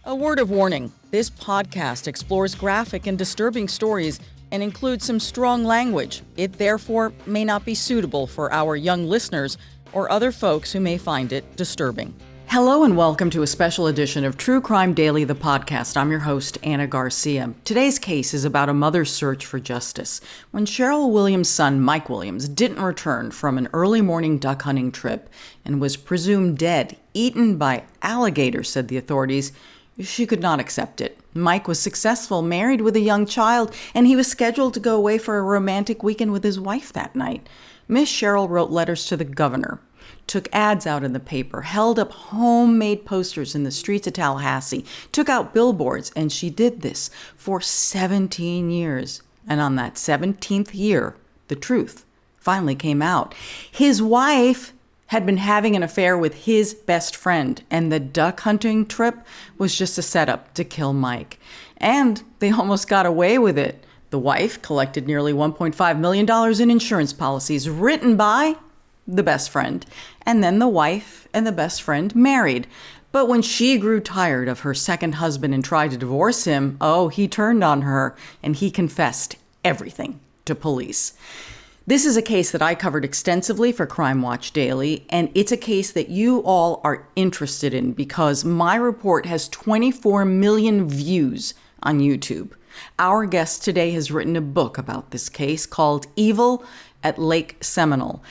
A word of warning, this podcast explores graphic and disturbing stories and includes some strong language. It therefore may not be suitable for our young listeners or other folks who may find it disturbing. Hello and welcome to a special edition of True Crime Daily, the podcast. I'm your host, Ana Garcia. Today's case is about a mother's search for justice. When Cheryl Williams' son, Mike Williams, didn't return from an early morning duck hunting trip and was presumed dead, eaten by alligators, said the authorities, she could not accept it. Mike was successful, married with a young child, and he was scheduled to go away for a romantic weekend with his wife that night. Miss Cheryl wrote letters to the governor, took ads out in the paper, held up homemade posters in the streets of Tallahassee, took out billboards, and she did this for 17 years. And on that 17th year, the truth finally came out. His wife had been having an affair with his best friend, and the duck hunting trip was just a setup to kill Mike. And they almost got away with it. The wife collected nearly $1.5 million in insurance policies written by the best friend. And then the wife and the best friend married. But when she grew tired of her second husband and tried to divorce him, he turned on her and he confessed everything to police. This is a case that I covered extensively for Crime Watch Daily, and it's a case that you all are interested in because my report has 24 million views on YouTube. Our guest today has written a book about this case called Evil at Lake Seminole.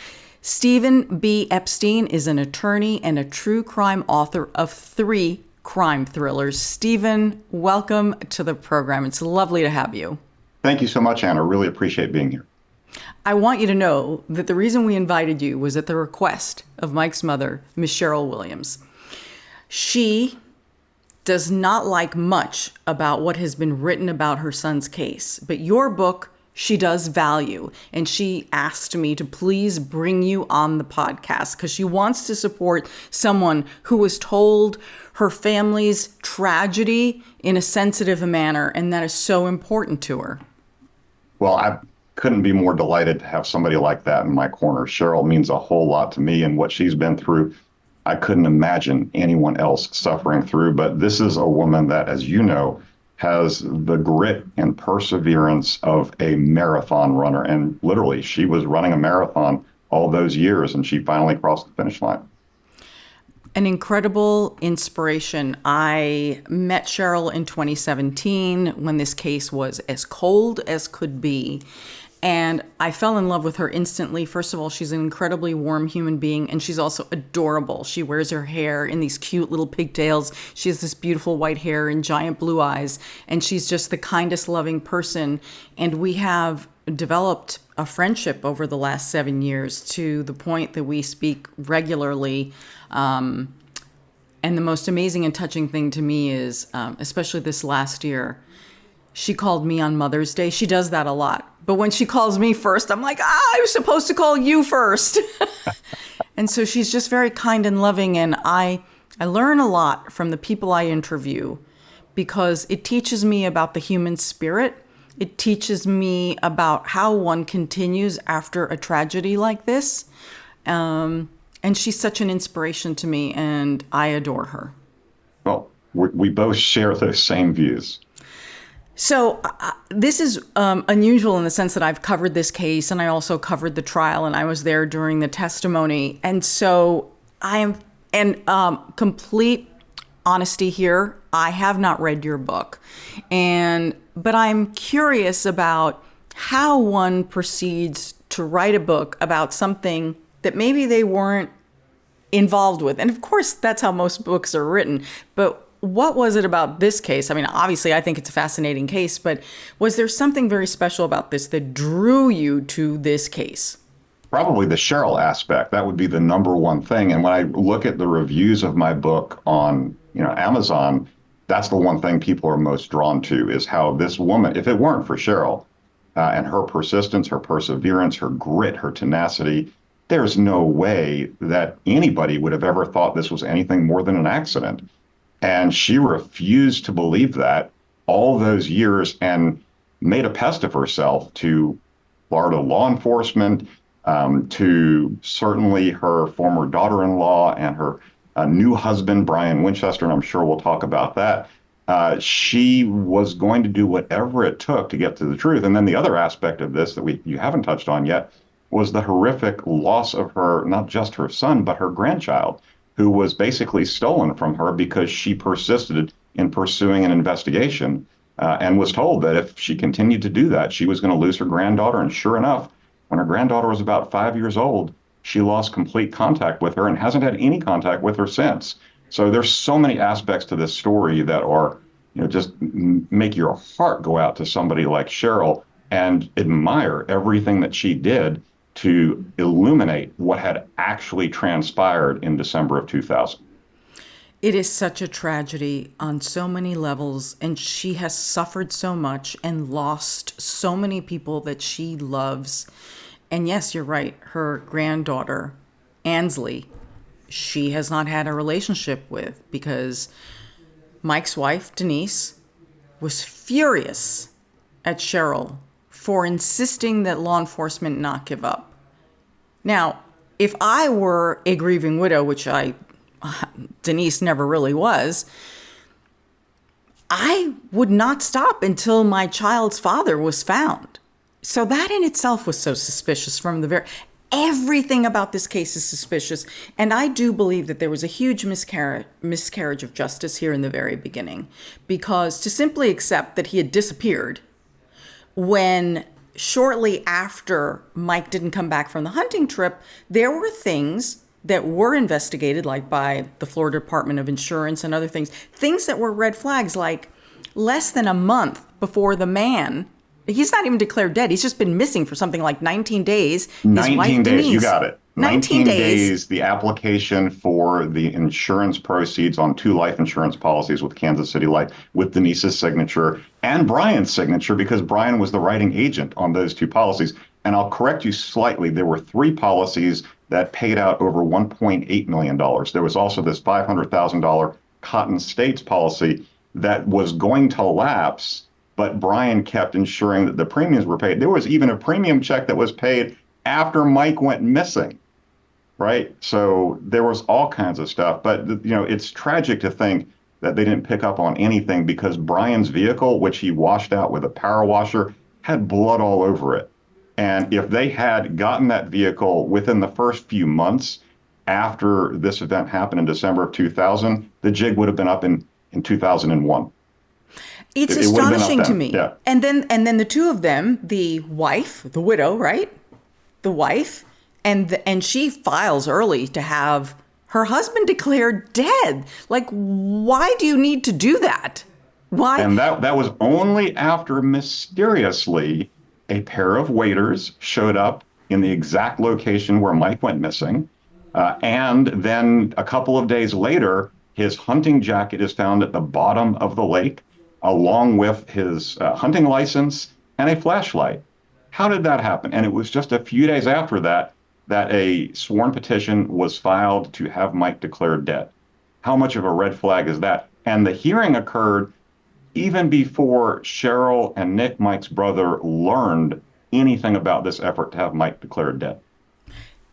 Stephen B. Epstein is an attorney and a true crime author of 3 crime thrillers. Stephen, welcome to the program. It's lovely to have you. Thank you so much, Anna. Really appreciate being here. I want you to know that the reason we invited you was at the request of Mike's mother, Miss Cheryl Williams. She does not like much about what has been written about her son's case, but your book she does value, and she asked me to please bring you on the podcast because she wants to support someone who was told her family's tragedy in a sensitive manner, and that is so important to her. Well, I couldn't be more delighted to have somebody like that in my corner. Cheryl means a whole lot to me, and what she's been through, I couldn't imagine anyone else suffering through. But this is a woman that, as you know, has the grit and perseverance of a marathon runner. And literally, she was running a marathon all those years, and she finally crossed the finish line. An incredible inspiration. I met Cheryl in 2017 when this case was as cold as could be. And I fell in love with her instantly. First of all, she's an incredibly warm human being, and she's also adorable. She wears her hair in these cute little pigtails. She has this beautiful white hair and giant blue eyes, and she's just the kindest, loving person. And we have developed a friendship over the last 7 years to the point that we speak regularly. And the most amazing and touching thing to me is, especially this last year, she called me on Mother's Day. She does that a lot. But when she calls me first, I'm like, I was supposed to call you first. And so she's just very kind and loving. And I learn a lot from the people I interview because it teaches me about the human spirit. It teaches me about how one continues after a tragedy like this. And she's such an inspiration to me, and I adore her. Well, we both share those same views. So this is unusual in the sense that I've covered this case, and I also covered the trial, and I was there during the testimony. And so I am, and complete honesty here, I have not read your book, but I'm curious about how one proceeds to write a book about something that maybe they weren't involved with. And of course, that's how most books are written. But what was it about this case? I mean, obviously, I think it's a fascinating case, but was there something very special about this that drew you to this case? Probably the Cheryl aspect. That would be the number one thing. And when I look at the reviews of my book on, Amazon, that's the one thing people are most drawn to is how this woman, if it weren't for Cheryl and her persistence, her perseverance, her grit, her tenacity, there's no way that anybody would have ever thought this was anything more than an accident. And she refused to believe that all those years and made a pest of herself to Florida law enforcement, to certainly her former daughter-in-law and her new husband, Brian Winchester, and I'm sure we'll talk about that. she was going to do whatever it took to get to the truth. And then the other aspect of this that you haven't touched on yet was the horrific loss of her, not just her son, but her grandchild, who was basically stolen from her because she persisted in pursuing an investigation and was told that if she continued to do that, she was going to lose her granddaughter. And sure enough, when her granddaughter was about 5 years old, she lost complete contact with her and hasn't had any contact with her since. So there's so many aspects to this story that are, just make your heart go out to somebody like Cheryl and admire everything that she did to illuminate what had actually transpired in December of 2000. It is such a tragedy on so many levels, and she has suffered so much and lost so many people that she loves. And yes, you're right, her granddaughter, Ansley, she has not had a relationship with, because Mike's wife, Denise, was furious at Cheryl for insisting that law enforcement not give up. Now, if I were a grieving widow, which Denise never really was, I would not stop until my child's father was found. So that in itself was so suspicious from the very... Everything about this case is suspicious. And I do believe that there was a huge miscarriage of justice here in the very beginning. Because to simply accept that he had disappeared when shortly after Mike didn't come back from the hunting trip, there were things that were investigated, like by the Florida Department of Insurance and other things that were red flags, like less than a month before the man... He's not even declared dead. He's just been missing for something like 19 days. 19 days, you got it. 19 days, the application for the insurance proceeds on 2 life insurance policies with Kansas City Life, with Denise's signature and Brian's signature, because Brian was the writing agent on those 2 policies. And I'll correct you slightly. There were 3 policies that paid out over $1.8 million. There was also this $500,000 Cotton States policy that was going to lapse, but Brian kept ensuring that the premiums were paid. There was even a premium check that was paid after Mike went missing, right? So there was all kinds of stuff. But, it's tragic to think that they didn't pick up on anything, because Brian's vehicle, which he washed out with a power washer, had blood all over it. And if they had gotten that vehicle within the first few months after this event happened in December of 2000, the jig would have been up in 2001. It's astonishing to me. Yeah. And then the 2 of them, the wife, the widow, right? The wife, and she files early to have her husband declared dead. Like, why do you need to do that? Why? And that was only after mysteriously a pair of waiters showed up in the exact location where Mike went missing. And then a couple of days later, his hunting jacket is found at the bottom of the lake, along with his hunting license and a flashlight. How did that happen? And it was just a few days after that a sworn petition was filed to have Mike declared dead. How much of a red flag is that? And the hearing occurred even before Cheryl and Nick, Mike's brother, learned anything about this effort to have Mike declared dead.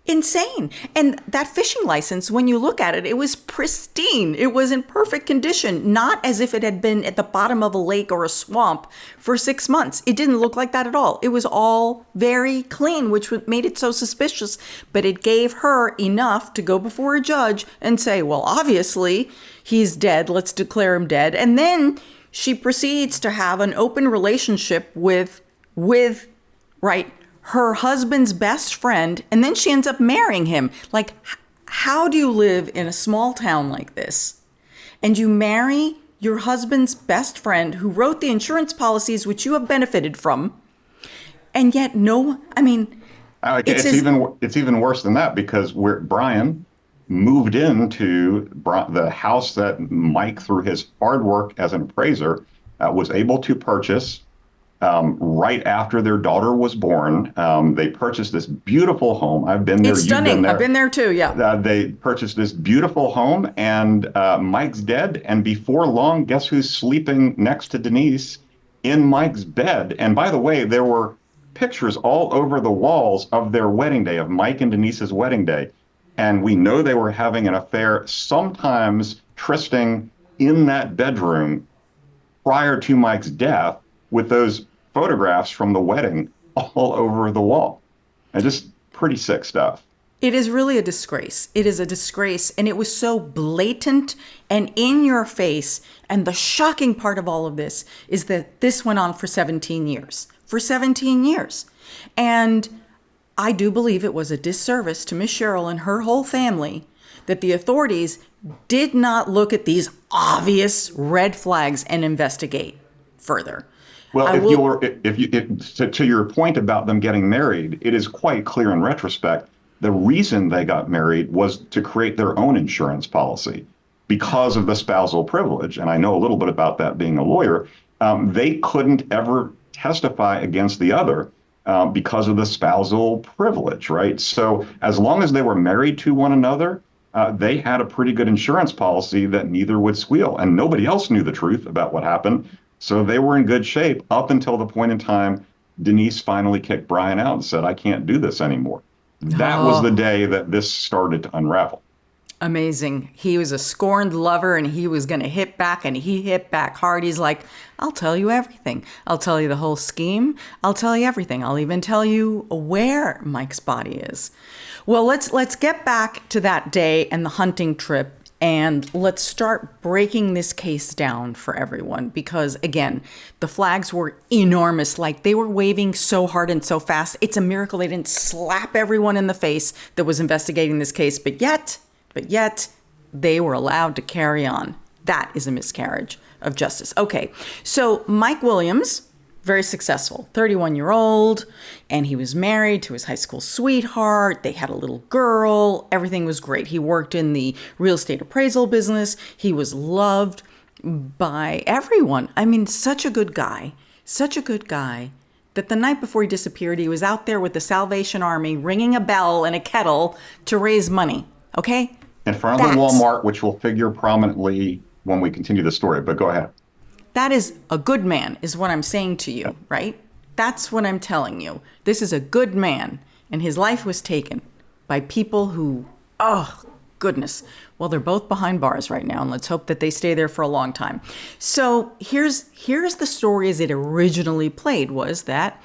Insane. And that fishing license, when you look at it, it was pristine. It was in perfect condition, not as if it had been at the bottom of a lake or a swamp for 6 months. It didn't look like that at all. It was all very clean, which made it so suspicious. But it gave her enough to go before a judge and say, well, obviously he's dead. Let's declare him dead. And then she proceeds to have an open relationship with her husband's best friend, and then she ends up marrying him. Like, how do you live in a small town like this and you marry your husband's best friend who wrote the insurance policies which you have benefited from, and yet it's even worse than that, because Brian moved into the house that Mike, through his hard work as an appraiser, was able to purchase right after their daughter was born. They purchased this beautiful home. I've been there. It's stunning. You've been there. I've been there too, yeah. They purchased this beautiful home, and Mike's dead. And before long, guess who's sleeping next to Denise in Mike's bed? And by the way, there were pictures all over the walls of their wedding day, of Mike and Denise's wedding day. And we know they were having an affair, sometimes trysting in that bedroom. prior to Mike's death with those photographs from the wedding all over the wall. And just pretty sick stuff. It is really a disgrace. It is a disgrace. And it was so blatant and in your face. And the shocking part of all of this is that this went on for 17 years. For 17 years. And I do believe it was a disservice to Miss Cheryl and her whole family that the authorities did not look at these obvious red flags and investigate further. Well, to your point about them getting married, it is quite clear in retrospect, the reason they got married was to create their own insurance policy because of the spousal privilege. And I know a little bit about that being a lawyer. They couldn't ever testify against the other because of the spousal privilege, right? So as long as they were married to one another, they had a pretty good insurance policy that neither would squeal. And nobody else knew the truth about what happened. So they were in good shape up until the point in time Denise finally kicked Brian out and said, I can't do this anymore. That was the day that this started to unravel. Amazing. He was a scorned lover and he was going to hit back, and he hit back hard. He's like, I'll tell you everything. I'll tell you the whole scheme. I'll tell you everything. I'll even tell you where Mike's body is. Well, let's get back to that day and the hunting trip. And let's start breaking this case down for everyone because, again, the flags were enormous. Like, they were waving so hard and so fast. It's a miracle they didn't slap everyone in the face that was investigating this case. But yet, they were allowed to carry on. That is a miscarriage of justice. Okay, so Mike Williams, very successful, 31-year-old, and he was married to his high school sweetheart. They had a little girl. Everything was great. He worked in the real estate appraisal business. He was loved by everyone. I mean, such a good guy that the night before he disappeared, he was out there with the Salvation Army ringing a bell and a kettle to raise money, okay? In front of the Walmart, which will figure prominently when we continue the story, but go ahead. That is a good man, is what I'm saying to you, right? That's what I'm telling you. This is a good man, and his life was taken by people who, oh, goodness. Well, they're both behind bars right now, and let's hope that they stay there for a long time. So here's the story as it originally played, was that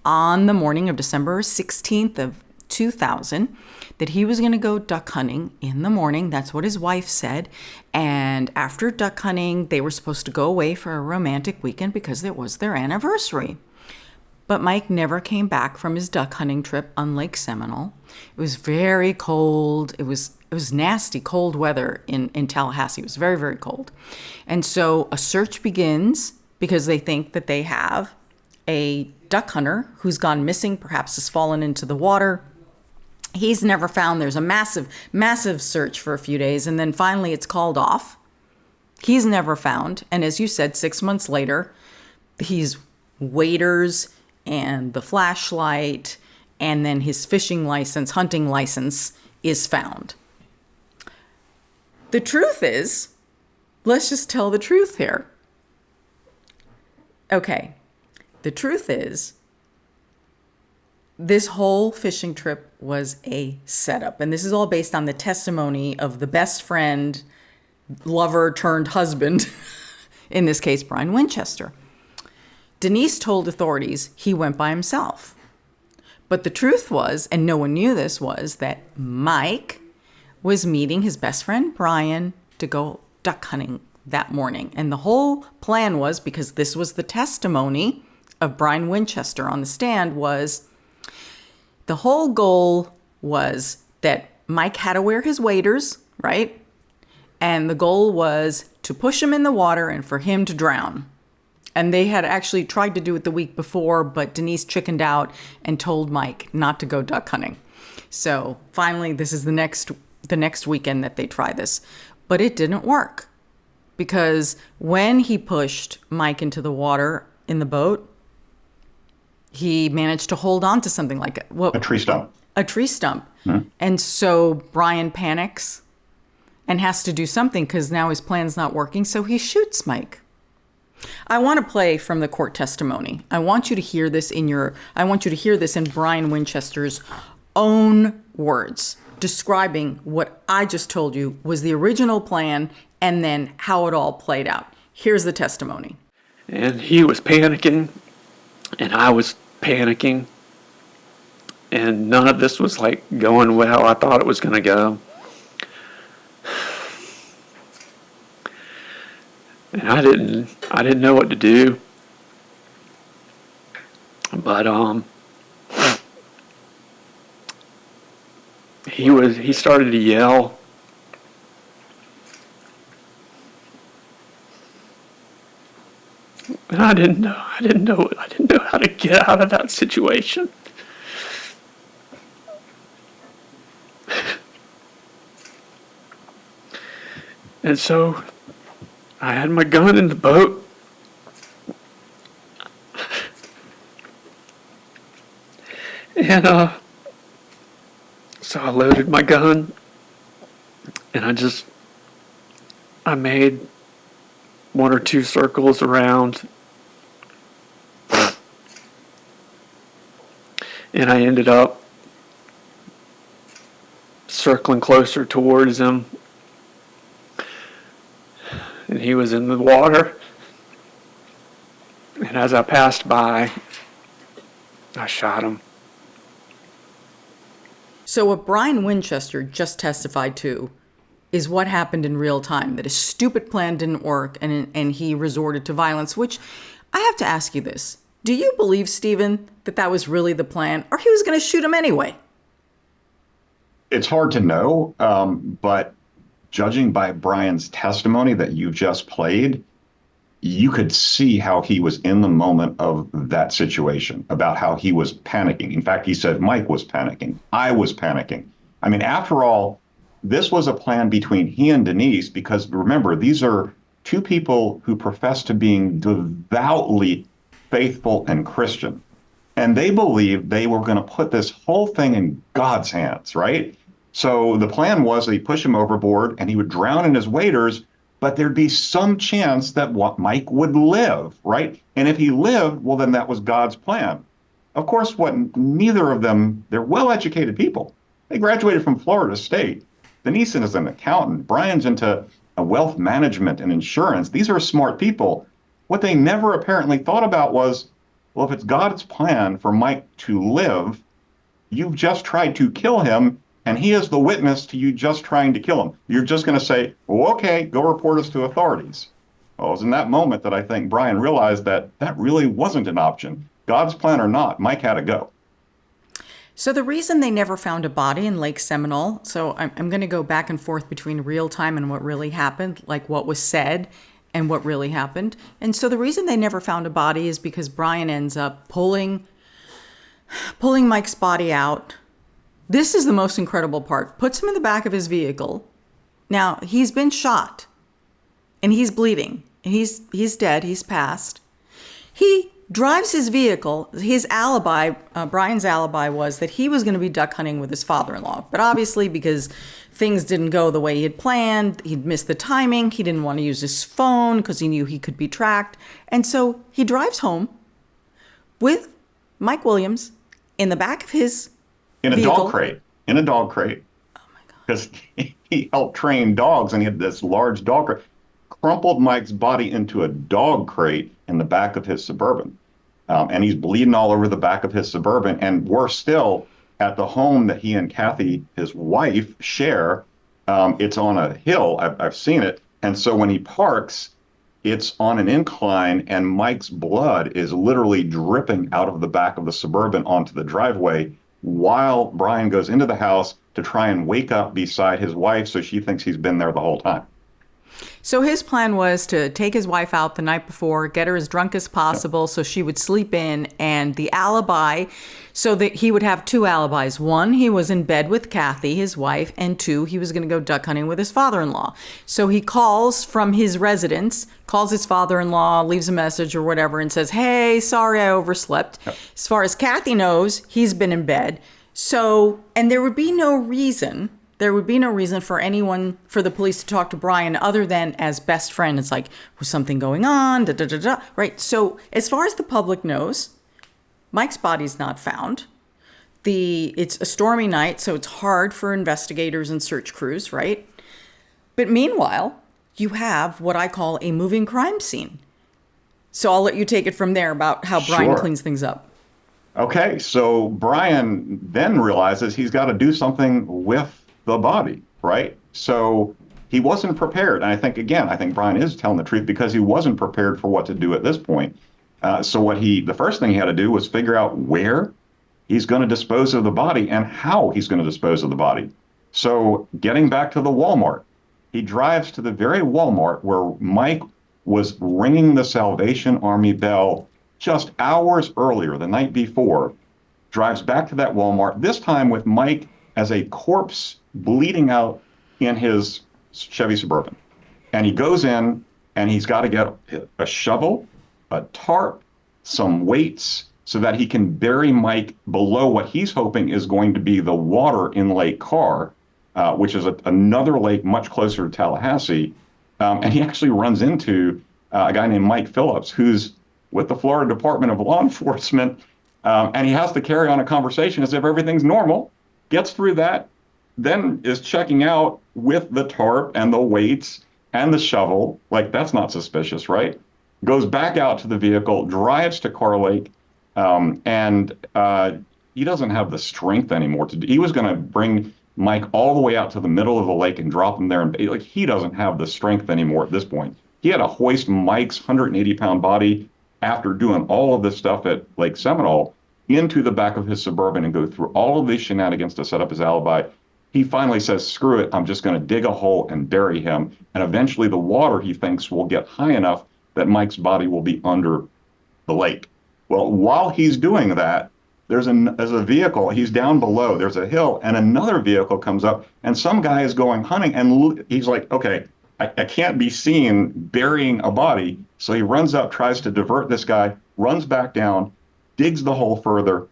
on the morning of December 16th of 2000, that he was going to go duck hunting in the morning. That's what his wife said. And after duck hunting, they were supposed to go away for a romantic weekend because it was their anniversary. But Mike never came back from his duck hunting trip on Lake Seminole. It was very cold. It was nasty, cold weather in Tallahassee. It was very, very cold. And so a search begins because they think that they have a duck hunter who's gone missing, perhaps has fallen into the water. He's never found. There's a massive, massive search for a few days, and then finally it's called off. He's never found. And as you said, 6 months later, his waders and the flashlight and then his fishing license, hunting license is found. The truth is, let's just tell the truth here. Okay, the truth is, this whole fishing trip was a setup. And this is all based on the testimony of the best friend, lover turned husband, in this case, Brian Winchester. Denise told authorities he went by himself. But the truth was, and no one knew this, was that Mike was meeting his best friend, Brian, to go duck hunting that morning. And the whole plan was, because this was the testimony of Brian Winchester on the stand, was the whole goal was that Mike had to wear his waders, right? And the goal was to push him in the water and for him to drown. And they had actually tried to do it the week before, but Denise chickened out and told Mike not to go duck hunting. So finally, this is the next weekend that they try this. But it didn't work because when he pushed Mike into the water in the boat, he managed to hold on to something like a tree stump. A tree stump. Mm-hmm. And so Brian panics and has to do something because now his plan's not working. So he shoots Mike. I want to play from the court testimony. I want you to hear this in Brian Winchester's own words, describing what I just told you was the original plan and then how it all played out. Here's the testimony. And he was panicking, and I was panicking, and none of this was like going well. I thought it was going to go. And I didn't know what to do. But he started to yell. And I didn't know how to get out of that situation. And so I had my gun in the boat. And so I loaded my gun, and I made 1 or 2 circles around, and I ended up circling closer towards him, and he was in the water. And as I passed by, I shot him. So what Brian Winchester just testified to is what happened in real time, that his stupid plan didn't work and he resorted to violence, which I have to ask you this. Do you believe, Stephen, that was really the plan, or he was going to shoot him anyway? It's hard to know, but judging by Brian's testimony that you just played, you could see how he was in the moment of that situation, about how he was panicking. In fact, he said Mike was panicking. I was panicking. I mean, after all, this was a plan between he and Denise, because remember, these are 2 people who profess to being devoutly faithful and Christian. And they believed they were going to put this whole thing in God's hands, right? So the plan was they push him overboard and he would drown in his waders, but there'd be some chance that Mike would live, right? And if he lived, well, then that was God's plan. Of course, neither of them, they're well-educated people. They graduated from Florida State. Denise is an accountant. Brian's into wealth management and insurance. These are smart people. What they never apparently thought about was, well, if it's God's plan for Mike to live, you've just tried to kill him, and he is the witness to you just trying to kill him. You're just going to say, oh, okay, go report us to authorities. Well, it was in that moment that I think Brian realized that really wasn't an option. God's plan or not, Mike had to go. So the reason they never found a body in Lake Seminole, so I'm going to go back and forth between real time and what really happened, like what was said and what really happened. And so the reason they never found a body is because Brian ends up pulling Mike's body out. This is the most incredible part. Puts him in the back of his vehicle. Now, he's been shot and he's bleeding and he's dead. He's passed. He drives his vehicle. His alibi, Brian's alibi, was that he was going to be duck hunting with his father-in-law. But obviously, because things didn't go the way he had planned, he'd missed the timing. He didn't want to use his phone because he knew he could be tracked. And so he drives home with Mike Williams in the back of his vehicle. In a dog crate. Oh my God. Because he helped train dogs and he had this large dog crate. Crumpled Mike's body into a dog crate in the back of his Suburban. And he's bleeding all over the back of his Suburban. And worse still, at the home that he and Kathy, his wife, share, it's on a hill. I've seen it. And so when he parks, it's on an incline and Mike's blood is literally dripping out of the back of the Suburban onto the driveway while Brian goes into the house to try and wake up beside his wife so she thinks he's been there the whole time. So his plan was to take his wife out the night before, get her as drunk as possible so she would sleep in, and the alibi, so that he would have 2 alibis. 1, he was in bed with Kathy, his wife, and 2, he was going to go duck hunting with his father-in-law. So he calls from his residence, calls his father-in-law, leaves a message or whatever, and says, hey, sorry I overslept. Yep. As far as Kathy knows, he's been in bed. So, and there would be no reason for anyone, for the police to talk to Brian other than as best friend. It's like, was something going on? Right? So as far as the public knows, Mike's body's not found. It's a stormy night, so it's hard for investigators and search crews, right? But meanwhile, you have what I call a moving crime scene. So I'll let you take it from there about how Brian Sure. cleans things up. Okay, so Brian then realizes he's got to do something with the body, right? So he wasn't prepared. And I think, again, I think Brian is telling the truth because he wasn't prepared for what to do at this point. The first thing he had to do was figure out where he's going to dispose of the body and how he's going to dispose of the body. So getting back to the Walmart, he drives to the very Walmart where Mike was ringing the Salvation Army bell just hours earlier, the night before, drives back to that Walmart, this time with Mike as a corpse bleeding out in his Chevy Suburban. And he goes in and he's got to get a shovel, a tarp, some weights so that he can bury Mike below what he's hoping is going to be the water in Lake Carr, which is another lake much closer to Tallahassee. And he actually runs into a guy named Mike Phillips, who's with the Florida Department of Law Enforcement, and he has to carry on a conversation as if everything's normal, gets through that, then is checking out with the tarp and the weights and the shovel. Like, that's not suspicious, right? Goes back out to the vehicle, drives to Carr Lake, and he doesn't have the strength anymore to do. He was going to bring Mike all the way out to the middle of the lake and drop him there. And like, he doesn't have the strength anymore at this point. He had to hoist Mike's 180-pound body after doing all of this stuff at Lake Seminole into the back of his Suburban and go through all of these shenanigans to set up his alibi. He finally says, screw it, I'm just going to dig a hole and bury him. And eventually the water, he thinks, will get high enough that Mike's body will be under the lake. Well, while he's doing that, there's a vehicle, he's down below, there's a hill, and another vehicle comes up, and some guy is going hunting, and he's like, okay, I can't be seen burying a body. So he runs up, tries to divert this guy, runs back down, digs the hole further.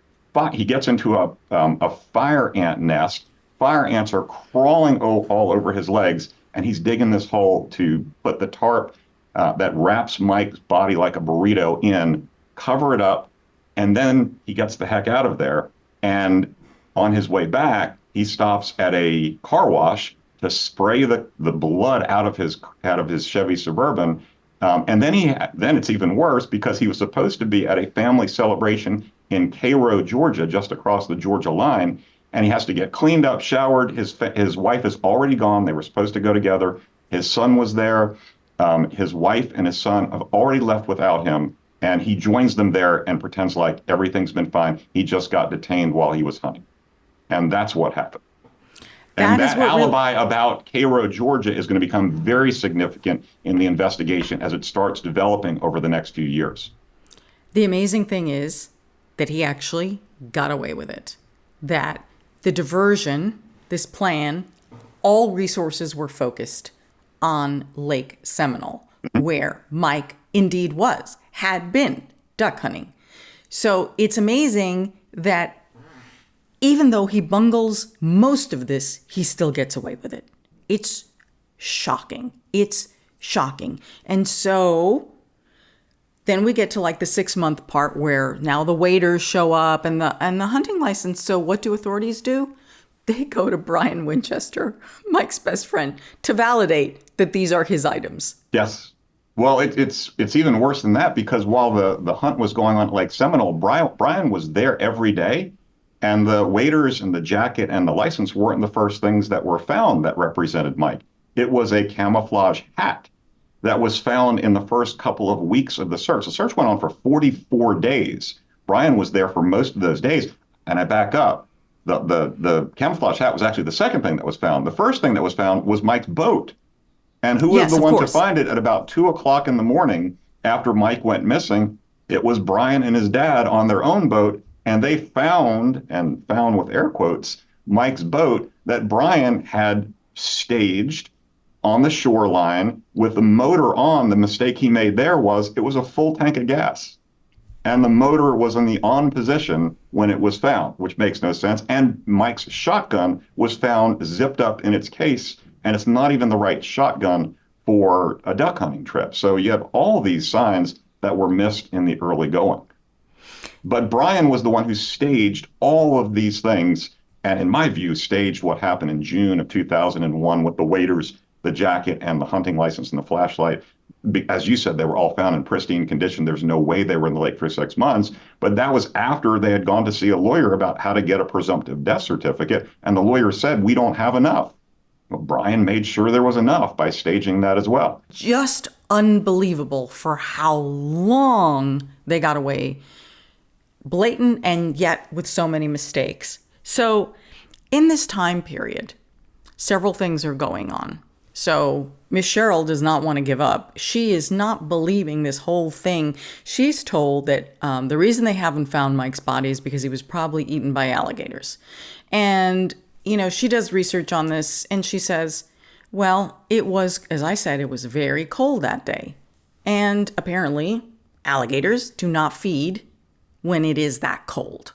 He gets into a fire ant nest. Fire ants are crawling all over his legs, and he's digging this hole to put the tarp that wraps Mike's body like a burrito in, cover it up, and then he gets the heck out of there. And on his way back, he stops at a car wash to spray the blood out of his Chevy Suburban. And then it's even worse because he was supposed to be at a family celebration in Cairo, Georgia, just across the Georgia line. And he has to get cleaned up, showered. His wife is already gone. They were supposed to go together. His son was there. His wife and his son have already left without him. And he joins them there and pretends like everything's been fine. He just got detained while he was hunting. And that's what happened. And that alibi about Cairo, Georgia is going to become very significant in the investigation as it starts developing over the next few years. The amazing thing is that he actually got away with it. That the diversion, this plan, all resources were focused on Lake Seminole, where Mike indeed had been duck hunting. So it's amazing that even though he bungles most of this, he still gets away with it. It's shocking. It's shocking. And so then we get to like the 6-month part where now the waiters show up and the hunting license. So what do authorities do? They go to Brian Winchester, Mike's best friend, to validate that these are his items. Yes. Well, it's even worse than that because while the hunt was going on at Lake Seminole, Brian was there every day. And the waiters and the jacket and the license weren't the first things that were found that represented Mike. It was a camouflage hat that was found in the first couple of weeks of the search. The search went on for 44 days. Brian was there for most of those days. And I back up. The camouflage hat was actually the second thing that was found. The first thing that was found was Mike's boat. And who was the one to find it at about 2 o'clock in the morning after Mike went missing? It was Brian and his dad on their own boat. And they found with air quotes, Mike's boat that Brian had staged on the shoreline with the motor on. The mistake he made there was it was a full tank of gas. And the motor was in the on position when it was found, which makes no sense. And Mike's shotgun was found zipped up in its case, and it's not even the right shotgun for a duck hunting trip. So you have all these signs that were missed in the early going. But Brian was the one who staged all of these things, and in my view, staged what happened in June of 2001 with the waiters, the jacket, and the hunting license and the flashlight. as you said, they were all found in pristine condition. There's no way they were in the lake for 6 months. But that was after they had gone to see a lawyer about how to get a presumptive death certificate. And the lawyer said, we don't have enough. Well, Brian made sure there was enough by staging that as well. Just unbelievable for how long they got away. Blatant, and yet with so many mistakes. So in this time period, several things are going on. So Miss Cheryl does not want to give up. She is not believing this whole thing. She's told that the reason they haven't found Mike's body is because he was probably eaten by alligators. And, she does research on this, and she says, well, it was, as I said, it was very cold that day. And apparently, alligators do not feed when it is that cold.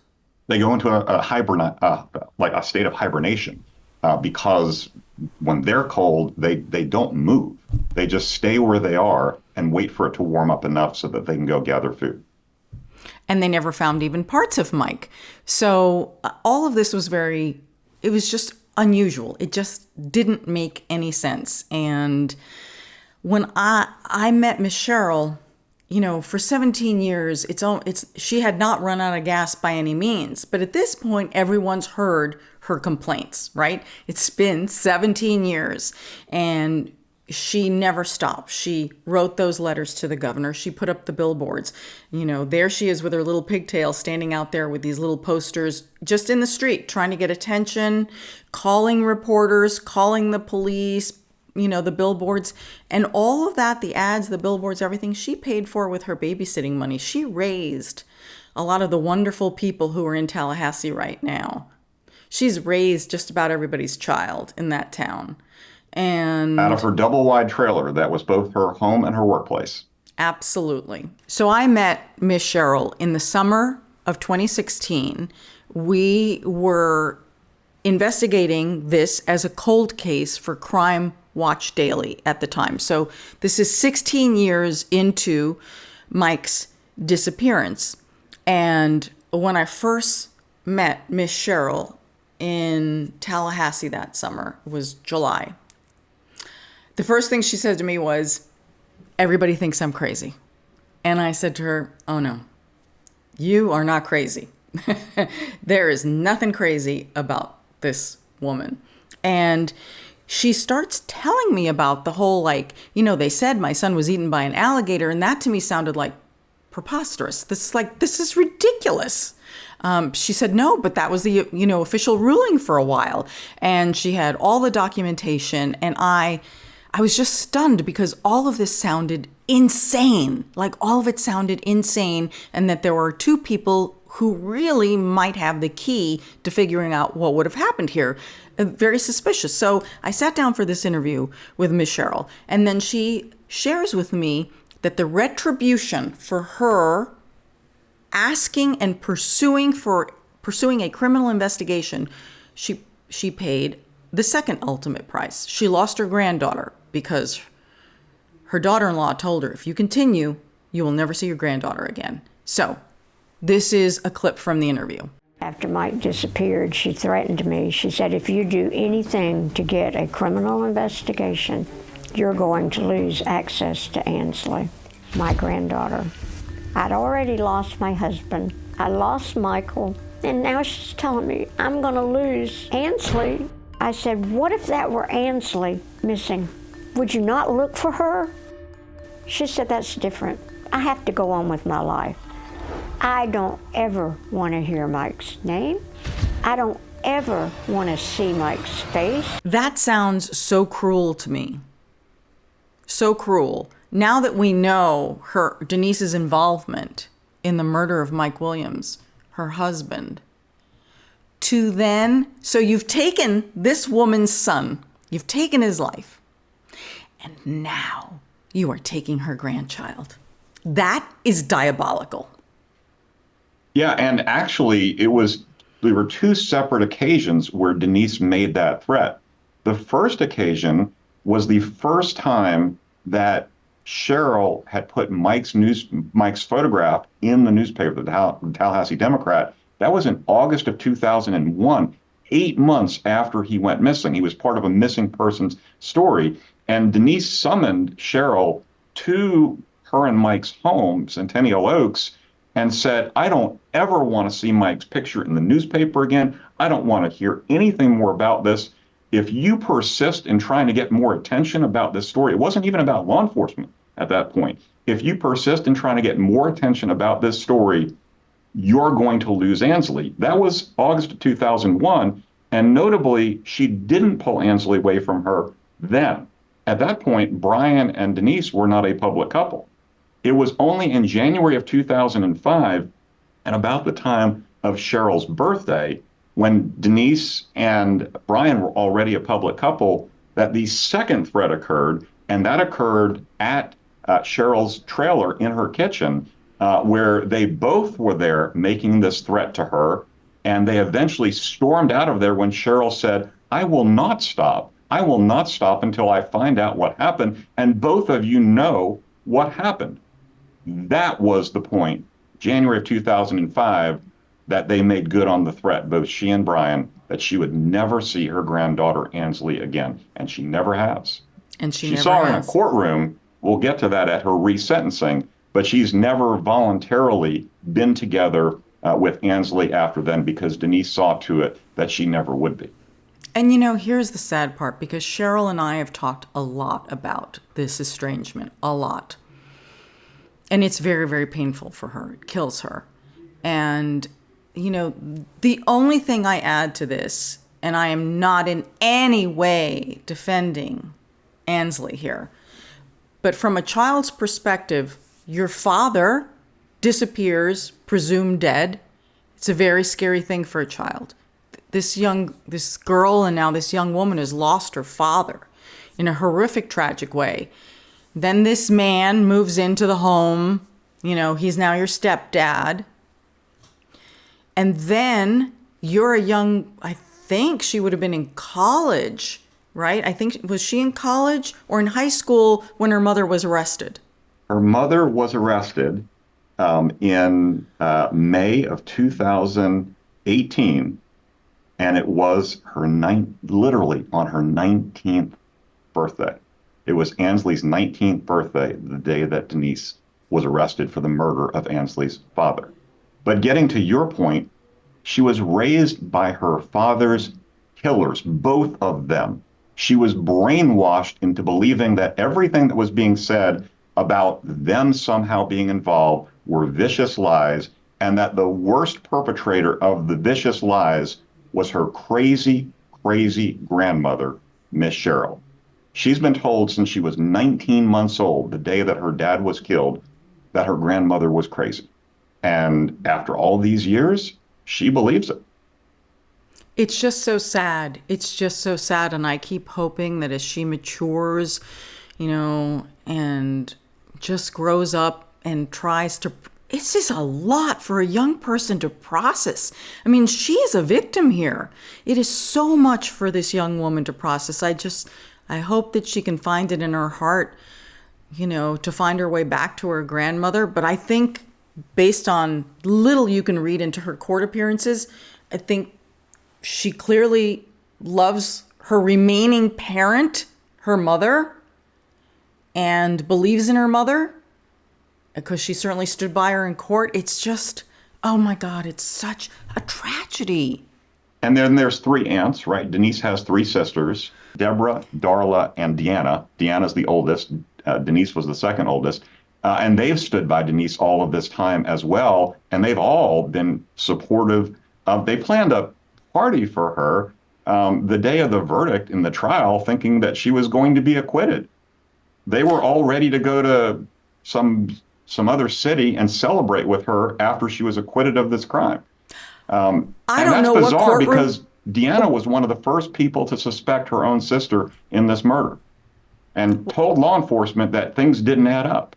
They go into a state of hibernation because when they're cold, they don't move. They just stay where they are and wait for it to warm up enough so that they can go gather food. And they never found even parts of Mike. So all of this was it was just unusual. It just didn't make any sense. And when I met Miss Cheryl, for 17 years, she had not run out of gas by any means. But at this point, everyone's heard her complaints, right? It's been 17 years, and she never stopped. She wrote those letters to the governor. She put up the billboards. There she is with her little pigtail standing out there with these little posters just in the street, trying to get attention, calling reporters, calling the police, the billboards, and all of that, the ads, the billboards, everything, she paid for with her babysitting money. She raised a lot of the wonderful people who are in Tallahassee right now. She's raised just about everybody's child in that town. And out of her double-wide trailer, that was both her home and her workplace. Absolutely. So I met Miss Cheryl in the summer of 2016. We were investigating this as a cold case for Crime Watch Daily at the time. So this is 16 years into Mike's disappearance. And when I first met Miss Cheryl in Tallahassee that summer, it was July, the first thing she said to me was, everybody thinks I'm crazy. And I said to her, oh no, you are not crazy. There is nothing crazy about this woman. And she starts telling me about the whole, they said my son was eaten by an alligator, and that to me sounded like preposterous. This is ridiculous. She said, no, but that was the, official ruling for a while. And she had all the documentation, and I was just stunned because all of this sounded insane. All of it sounded insane, and that there were two people who really might have the key to figuring out what would have happened here. Very suspicious. So I sat down for this interview with Miss Cheryl, and then she shares with me that the retribution for her asking and pursuing a criminal investigation, she paid the second ultimate price. She lost her granddaughter because her daughter-in-law told her, if you continue, you will never see your granddaughter again. So this is a clip from the interview. After Mike disappeared, she threatened me. She said, if you do anything to get a criminal investigation, you're going to lose access to Ansley, my granddaughter. I'd already lost my husband. I lost Michael, and now she's telling me I'm going to lose Ansley. I said, what if that were Ansley missing? Would you not look for her? She said, that's different. I have to go on with my life. I don't ever want to hear Mike's name. I don't ever want to see Mike's face. That sounds so cruel to me. So cruel. Now that we know Denise's involvement in the murder of Mike Williams, her husband, so you've taken this woman's son, you've taken his life, and now you are taking her grandchild. That is diabolical. Yeah, and actually, there were two separate occasions where Denise made that threat. The first occasion was the first time that Cheryl had put Mike's photograph in the newspaper, the Tallahassee Democrat. That was in August of 2001, 8 months after he went missing. He was part of a missing persons story. And Denise summoned Cheryl to her and Mike's home, Centennial Oaks, and said, I don't ever want to see Mike's picture in the newspaper again. I don't want to hear anything more about this. If you persist in trying to get more attention about this story, it wasn't even about law enforcement at that point. If you persist in trying to get more attention about this story, you're going to lose Ansley. That was August of 2001. And notably, she didn't pull Ansley away from her then. At that point, Brian and Denise were not a public couple. It was only in January of 2005, and about the time of Cheryl's birthday, when Denise and Brian were already a public couple, that the second threat occurred, and that occurred at Cheryl's trailer in her kitchen, where they both were there making this threat to her, and they eventually stormed out of there when Cheryl said, I will not stop. I will not stop until I find out what happened, and both of you know what happened. That was the point, January of 2005, that they made good on the threat, both she and Brian, that she would never see her granddaughter Ansley again, and she never has. And she never saw her in a courtroom. We'll get to that at her resentencing, but she's never voluntarily been together with Ansley after then because Denise saw to it that she never would be. And here's the sad part, because Cheryl and I have talked a lot about this estrangement, a lot. And it's very, very painful for her. It kills her. And, the only thing I add to this, and I am not in any way defending Ansley here, but from a child's perspective, your father disappears, presumed dead. It's a very scary thing for a child. This girl and now this young woman has lost her father in a horrific, tragic way. Then this man moves into the home. He's now your stepdad. And then you're I think she would have been in college, right? I think, was she in college or in high school when her mother was arrested? Her mother was arrested in May of 2018. And it was literally on her 19th birthday. It was Ansley's 19th birthday, the day that Denise was arrested for the murder of Ansley's father. But getting to your point, she was raised by her father's killers, both of them. She was brainwashed into believing that everything that was being said about them somehow being involved were vicious lies, and that the worst perpetrator of the vicious lies was her crazy, crazy grandmother, Miss Cheryl. She's been told since she was 19 months old, the day that her dad was killed, that her grandmother was crazy. And after all these years, she believes it. It's just so sad. It's just so sad. And I keep hoping that as she matures, and just grows up and tries to, it's just a lot for a young person to process. I mean, she is a victim here. It is so much for this young woman to process. I hope that she can find it in her heart, to find her way back to her grandmother. But I think based on little you can read into her court appearances, I think she clearly loves her remaining parent, her mother, and believes in her mother, because she certainly stood by her in court. It's just, oh my God, it's such a tragedy. And then there's three aunts, right? Denise has three sisters, Deborah, Darla, and Deanna. Deanna's the oldest. Denise was the second oldest. And they've stood by Denise all of this time as well. And they've all been supportive. They planned a party for her the day of the verdict in the trial, thinking that she was going to be acquitted. They were all ready to go to some other city and celebrate with her after she was acquitted of this crime. I don't know what courtroom. That's bizarre because Deanna was one of the first people to suspect her own sister in this murder and told law enforcement that things didn't add up.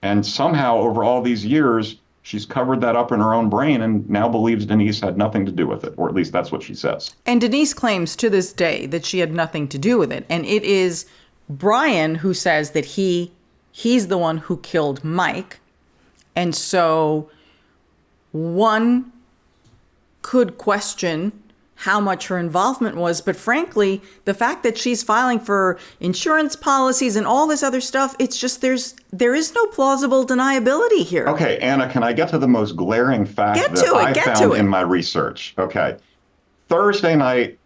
And somehow over all these years, she's covered that up in her own brain and now believes Denise had nothing to do with it, or at least that's what she says. And Denise claims to this day that she had nothing to do with it. And it is Brian who says that he's the one who killed Mike. And so one could question how much her involvement was, but frankly, the fact that she's filing for insurance policies and all this other stuff, it's just there is no plausible deniability here. Okay, Anna, can I get to the most glaring fact I found in my research? Okay. Thursday night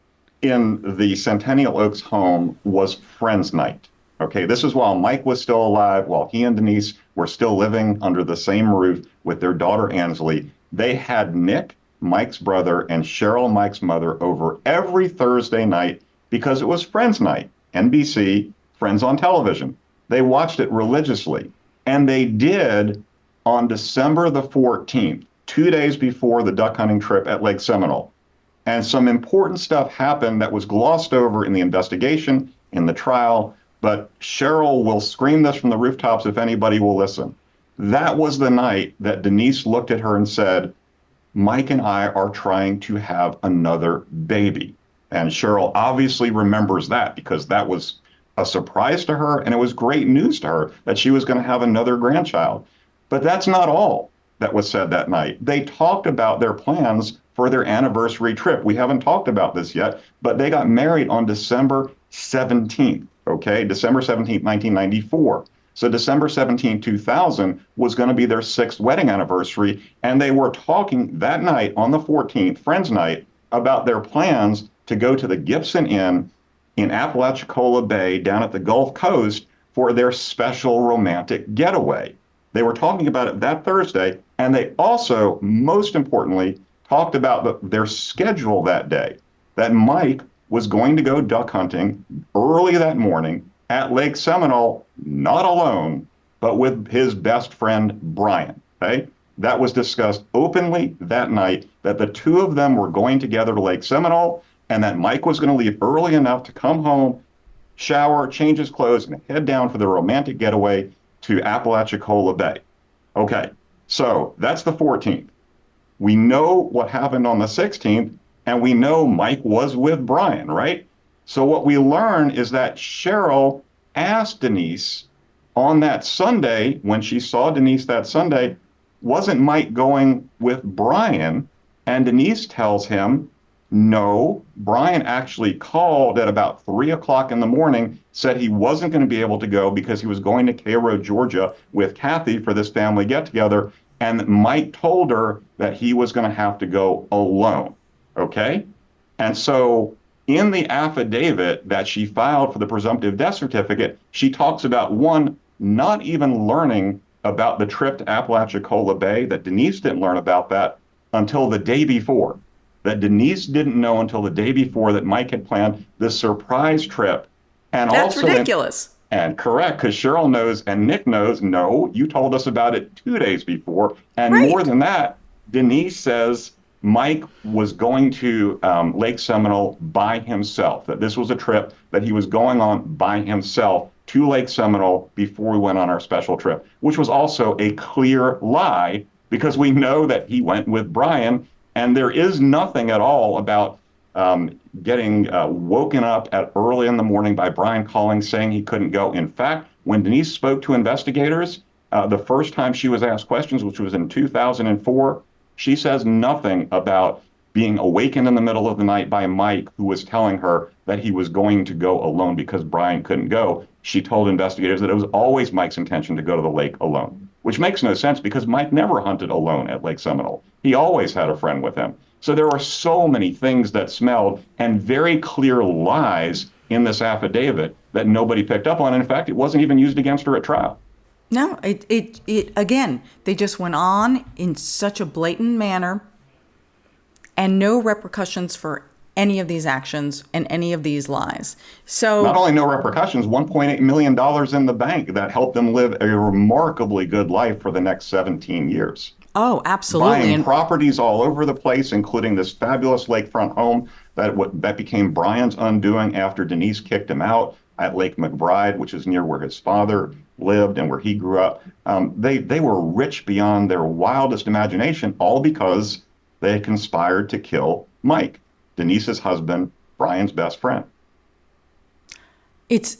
in the Centennial Oaks home was Friends Night. Okay, this is while Mike was still alive, while he and Denise were still living under the same roof with their daughter Ansley. They had Nick, Mike's brother, and Cheryl, Mike's mother, over every Thursday night because it was Friends Night. NBC, Friends on television. They watched it religiously. And they did on December the 14th, 2 days before the duck hunting trip at Lake Seminole. And some important stuff happened that was glossed over in the investigation, in the trial, but Cheryl will scream this from the rooftops if anybody will listen. That was the night that Denise looked at her and said, Mike and I are trying to have another baby. And Cheryl obviously remembers that because that was a surprise to her, and it was great news to her that she was going to have another grandchild. But that's not all that was said that night. They talked about their plans for their anniversary trip. We haven't talked about this yet, but they got married on December 17th, okay? December 17th, 1994. So December 17, 2000 was going to be their 6th wedding anniversary. And they were talking that night on the 14th, Friends Night, about their plans to go to the Gibson Inn in Apalachicola Bay down at the Gulf Coast for their special romantic getaway. They were talking about it that Thursday. And they also, most importantly, talked about their schedule that day, that Mike was going to go duck hunting early that morning at Lake Seminole, not alone, but with his best friend, Brian. Okay? That was discussed openly that night, that the two of them were going together to Lake Seminole, and that Mike was going to leave early enough to come home, shower, change his clothes, and head down for the romantic getaway to Apalachicola Bay. Okay, so that's the 14th. We know what happened on the 16th, and we know Mike was with Brian, right? So what we learn is that Cheryl asked Denise on that Sunday, when she saw Denise that Sunday, wasn't Mike going with Brian? And Denise tells him, no, Brian actually called at about 3 o'clock in the morning, said he wasn't going to be able to go because he was going to Cairo, Georgia with Kathy for this family get-together. And Mike told her that he was going to have to go alone, okay? And so in the affidavit that she filed for the presumptive death certificate, she talks about, one, not even learning about the trip to Apalachicola Bay, that Denise didn't learn about that until the day before, that Denise didn't know until the day before that Mike had planned this surprise trip. And that's also ridiculous. And correct, because Cheryl knows and Nick knows, no, you told us about it 2 days before. And right. More than that, Denise says Mike was going to Lake Seminole by himself, that this was a trip that he was going on by himself to Lake Seminole before we went on our special trip, which was also a clear lie because we know that he went with Brian, and there is nothing at all about getting woken up at early in the morning by Brian calling saying he couldn't go. In fact, when Denise spoke to investigators, the first time she was asked questions, which was in 2004, she says nothing about being awakened in the middle of the night by Mike, who was telling her that he was going to go alone because Brian couldn't go. She told investigators that it was always Mike's intention to go to the lake alone, which makes no sense because Mike never hunted alone at Lake Seminole. He always had a friend with him. So there are so many things that smelled and very clear lies in this affidavit that nobody picked up on. In fact, it wasn't even used against her at trial. No, it again, they just went on in such a blatant manner and no repercussions for any of these actions and any of these lies. So not only no repercussions, $1.8 million in the bank that helped them live a remarkably good life for the next 17 years. Oh, absolutely. Buying properties all over the place, including this fabulous lakefront home that became Brian's undoing after Denise kicked him out at Lake McBride, which is near where his father lived and where he grew up. They were rich beyond their wildest imagination, all because they had conspired to kill Mike, Denise's husband, Brian's best friend. It's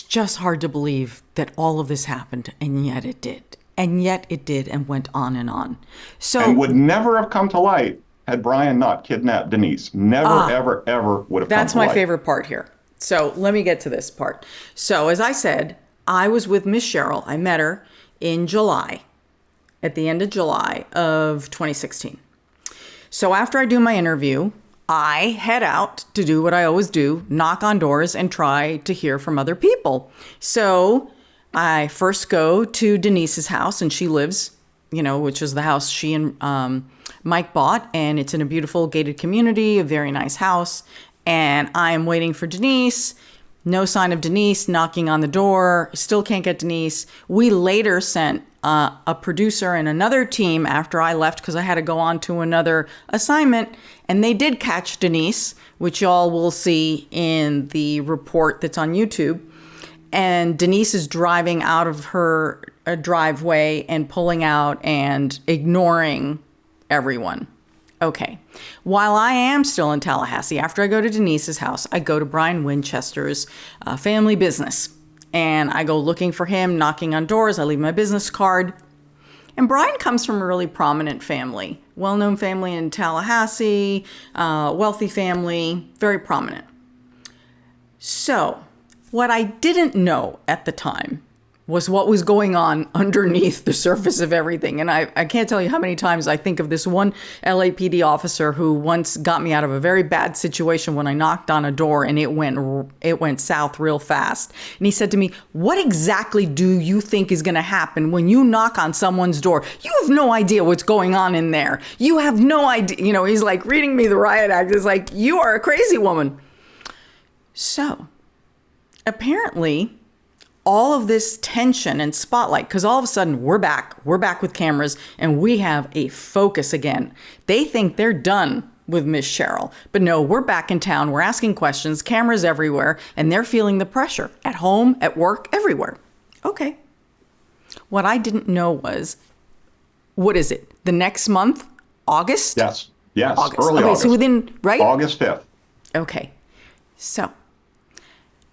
just hard to believe that all of this happened, and yet it did. And yet it did and went on and on. So, and would never have come to light had Brian not kidnapped Denise, never, ever, ever would have come That's to my light. favorite part here. So let me get to this part. So as I said, I was with Miss Cheryl. I met her in July, at the end of July of 2016. So after I do my interview, I head out to do what I always do, knock on doors and try to hear from other people. So I first go to Denise's house, and she lives, which is the house she and Mike bought, and it's in a beautiful gated community, a very nice house. And I am waiting for Denise. No sign of Denise. Knocking on the door. Still can't get Denise. We later sent a producer and another team after I left because I had to go on to another assignment. And they did catch Denise, which y'all will see in the report that's on YouTube. And Denise is driving out of her driveway and pulling out and ignoring everyone. Okay. While I am still in Tallahassee, after I go to Denise's house, I go to Brian Winchester's family business. And I go looking for him, knocking on doors. I leave my business card. And Brian comes from a really prominent family, well-known family in Tallahassee, wealthy family, very prominent. So what I didn't know at the time was what was going on underneath the surface of everything. And I can't tell you how many times I think of this one LAPD officer who once got me out of a very bad situation when I knocked on a door and it went south real fast. And he said to me, "What exactly do you think is going to happen when you knock on someone's door? You have no idea what's going on in there. You have no idea." He's like reading me the riot act. It's like, you are a crazy woman. So apparently, all of this tension and spotlight, because all of a sudden we're back with cameras and we have a focus again. They think they're done with Miss Cheryl, but no, we're back in town. We're asking questions, cameras everywhere, and they're feeling the pressure at home, at work, everywhere. Okay. What I didn't know was, what is it? The next month? August? Yes. August. Early Okay, August. so within, right? August 5th. Okay. So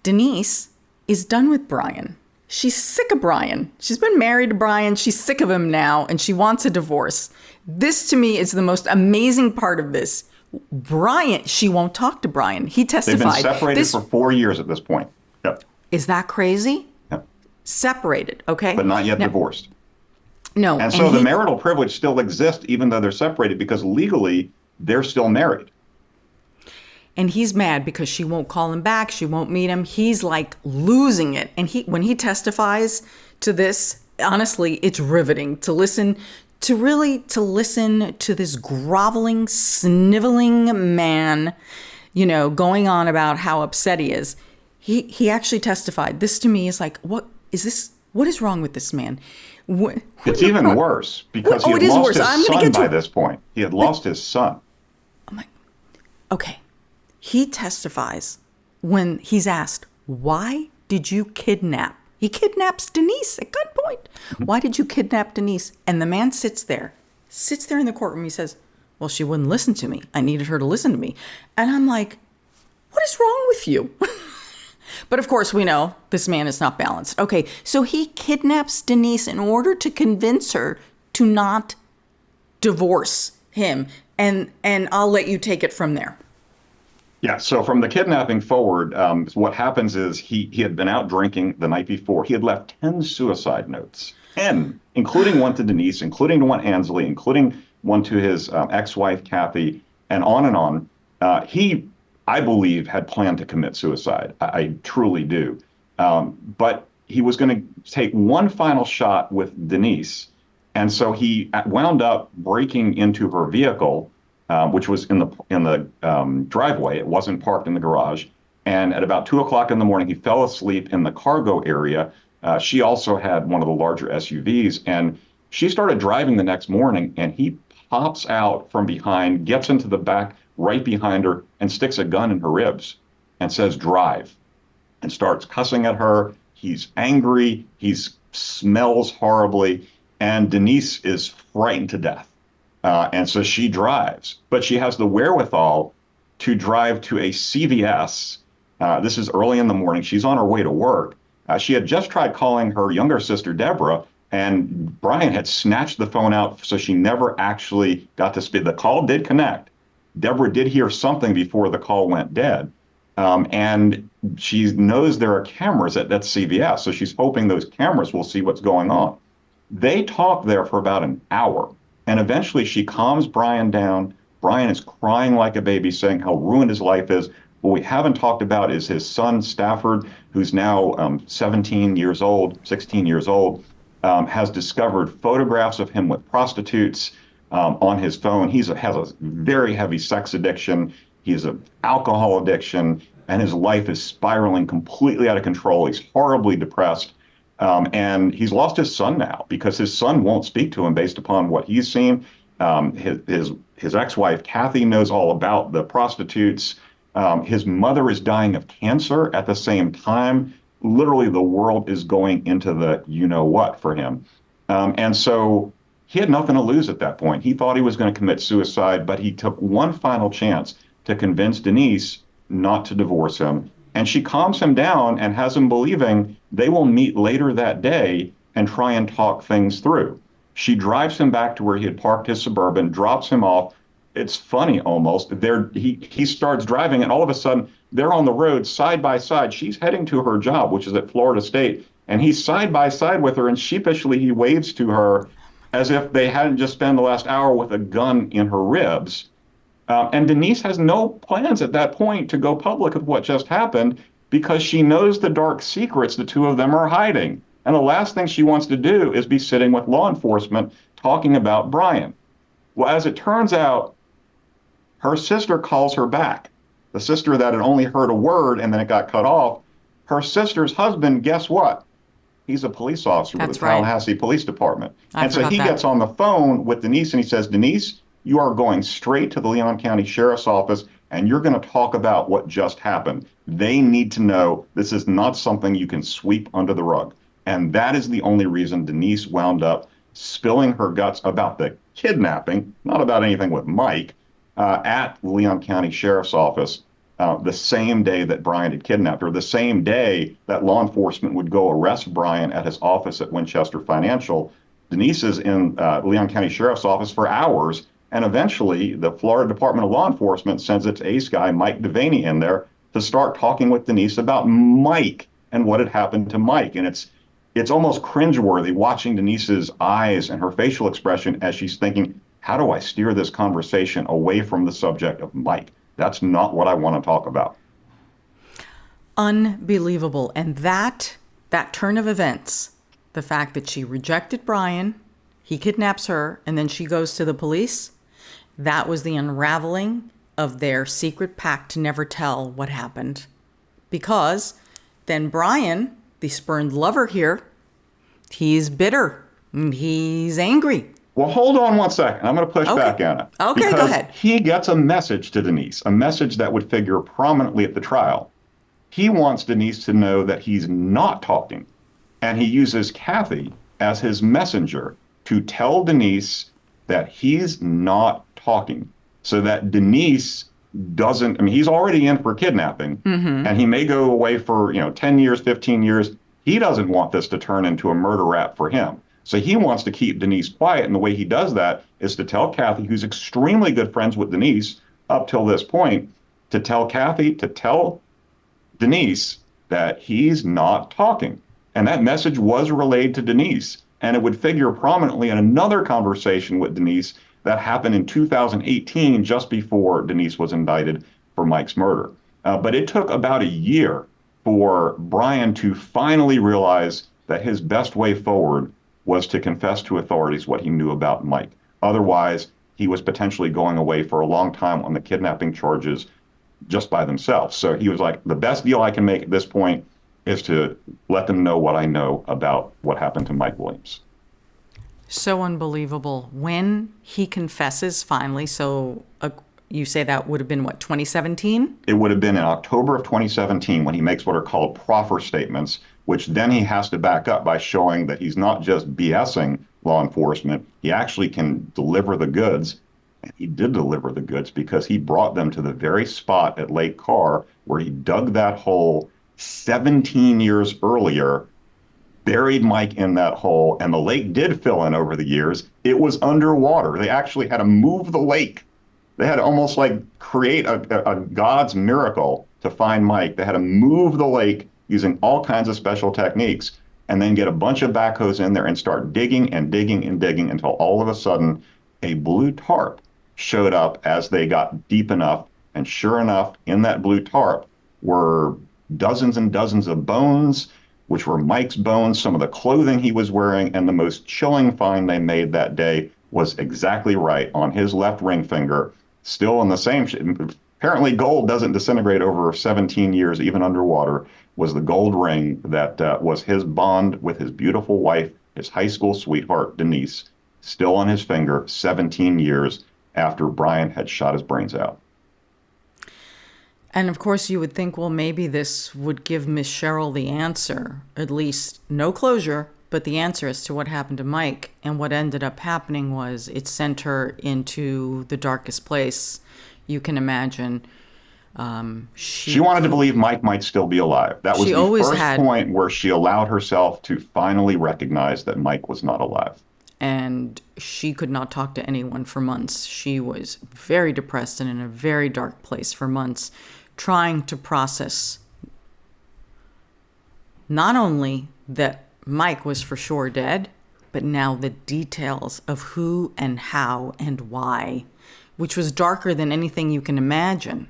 Denise is done with Brian. She's sick of Brian. She's been married to Brian. She's sick of him now, and she wants a divorce. This, to me, is the most amazing part of this. Brian, she won't talk to Brian. He testified. They've been separated for 4 years at this point. Yep. Is that crazy? Yep. Separated, okay? But not yet divorced. No. And so the marital privilege still exists even though they're separated because legally they're still married. And he's mad because she won't call him back. She won't meet him. He's like losing it. And when he testifies to this, honestly, it's riveting to listen to this groveling, sniveling man, going on about how upset he is. He actually testified. This to me is like, what is this? What is wrong with this man? It's even worse because he had lost his son by this point. He had lost his son. Oh my. Okay. He testifies when he's asked, "Why did you kidnap?" He kidnaps Denise at gunpoint. "Why did you kidnap Denise?" And the man sits there in the courtroom. He says, "Well, she wouldn't listen to me. I needed her to listen to me." And I'm like, what is wrong with you? But of course, we know this man is not balanced. Okay, so he kidnaps Denise in order to convince her to not divorce him. And I'll let you take it from there. Yeah, so from the kidnapping forward, what happens is he had been out drinking the night before. He had left 10 suicide notes, 10, including one to Denise, including one Ansley, including one to his ex-wife, Kathy, and on and on. He, I believe, had planned to commit suicide. I truly do. But he was going to take one final shot with Denise. And so he wound up breaking into her vehicle, which was in the driveway. It wasn't parked in the garage. And at about 2:00 in the morning, he fell asleep in the cargo area. She also had one of the larger SUVs, and she started driving the next morning, and he pops out from behind, gets into the back right behind her, and sticks a gun in her ribs and says, "Drive," and starts cussing at her. He's angry. He smells horribly, and Denise is frightened to death. And so she drives, but she has the wherewithal to drive to a CVS. This is early in the morning. She's on her way to work. She had just tried calling her younger sister, Deborah, And Brian had snatched the phone out, so she never actually got to speak. The call did connect. Deborah did hear something before the call went dead. And she knows there are cameras at CVS, so she's hoping those cameras will see what's going on. They talk there for about an hour, and eventually she calms Brian down. Brian is crying like a baby, saying how ruined his life is. What we haven't talked about is his son, Stafford, who's now 17 years old, 16 years old, has discovered photographs of him with prostitutes on his phone. He has a very heavy sex addiction. He has an alcohol addiction, and his life is spiraling completely out of control. He's horribly depressed. And he's lost his son now because his son won't speak to him based upon what he's seen. His ex-wife, Kathy, knows all about the prostitutes. His mother is dying of cancer at the same time. Literally, the world is going into the you-know-what for him. And so he had nothing to lose at that point. He thought he was going to commit suicide, but he took one final chance to convince Denise not to divorce him. And she calms him down and has him believing they will meet later that day and try and talk things through. She drives him back to where he had parked his Suburban, drops him off. It's funny almost. He starts driving, and all of a sudden they're on the road side by side. She's heading to her job, which is at Florida State, and he's side by side with her, and sheepishly he waves to her as if they hadn't just spent the last hour with a gun in her ribs. And Denise has no plans at that point to go public with what just happened because she knows the dark secrets the two of them are hiding. And the last thing she wants to do is be sitting with law enforcement talking about Brian. Well, as it turns out, her sister calls her back. The sister that had only heard a word and then it got cut off. Her sister's husband, guess what? He's a police officer with the Tallahassee Police Department. And so he gets on the phone with Denise and he says, Denise, you are going straight to the Leon County Sheriff's Office and you're going to talk about what just happened. They need to know this is not something you can sweep under the rug. And that is the only reason Denise wound up spilling her guts about the kidnapping, not about anything with Mike, at Leon County Sheriff's Office the same day that Brian had kidnapped her, the same day that law enforcement would go arrest Brian at his office at Winchester Financial. Denise is in Leon County Sheriff's Office for hours, and eventually the Florida Department of Law Enforcement sends its ace guy, Mike Devaney, in there to start talking with Denise about Mike and what had happened to Mike. And it's almost cringeworthy watching Denise's eyes and her facial expression as she's thinking, how do I steer this conversation away from the subject of Mike? That's not what I want to talk about. Unbelievable. And that turn of events, the fact that she rejected Brian, he kidnaps her, and then she goes to the police, that was the unraveling of their secret pact to never tell what happened. Because then Brian, the spurned lover here, he's bitter and he's angry. Well, hold on one second. I'm going to push back, Anna. Okay, go ahead. He gets a message to Denise, a message that would figure prominently at the trial. He wants Denise to know that he's not talking, and he uses Kathy as his messenger to tell Denise that he's not talking, so that Denise doesn't, I mean, he's already in for kidnapping, and he may go away for, 10 years, 15 years. He doesn't want this to turn into a murder rap for him. So he wants to keep Denise quiet, and the way he does that is to tell Kathy, who's extremely good friends with Denise up till this point, to tell Kathy to tell Denise that he's not talking. And that message was relayed to Denise, and it would figure prominently in another conversation with Denise that happened in 2018, just before Denise was indicted for Mike's murder. But it took about a year for Brian to finally realize that his best way forward was to confess to authorities what he knew about Mike. Otherwise, he was potentially going away for a long time on the kidnapping charges just by themselves. So he was like, the best deal I can make at this point is to let them know what I know about what happened to Mike Williams. So unbelievable. When he confesses finally, so you say that would have been, what, 2017? It would have been in October of 2017 when he makes what are called proffer statements, which then he has to back up by showing that he's not just BSing law enforcement, he actually can deliver the goods. And he did deliver the goods because he brought them to the very spot at Lake Carr where he dug that hole 17 years earlier buried Mike in that hole, and the lake did fill in over the years. It was underwater. They actually had to move the lake. They had to almost like create a God's miracle to find Mike. They had to move the lake using all kinds of special techniques, and then get a bunch of backhoes in there and start digging and digging and digging until all of a sudden a blue tarp showed up as they got deep enough. And sure enough, in that blue tarp were dozens and dozens of bones, which were Mike's bones, some of the clothing he was wearing, and the most chilling find they made that day was exactly right on his left ring finger, still in the same shape. Apparently gold doesn't disintegrate over 17 years, even underwater, was the gold ring that was his bond with his beautiful wife, his high school sweetheart, Denise, still on his finger 17 years after Brian had shot his brains out. And of course, you would think, well, maybe this would give Miss Cheryl the answer, at least no closure, but the answer as to what happened to Mike. And what ended up happening was it sent her into the darkest place you can imagine. She wanted to believe Mike might still be alive. That was the first point where she allowed herself to finally recognize that Mike was not alive. And she could not talk to anyone for months. She was very depressed and in a very dark place for months, trying to process not only that Mike was for sure dead, but now the details of who and how and why, which was darker than anything you can imagine,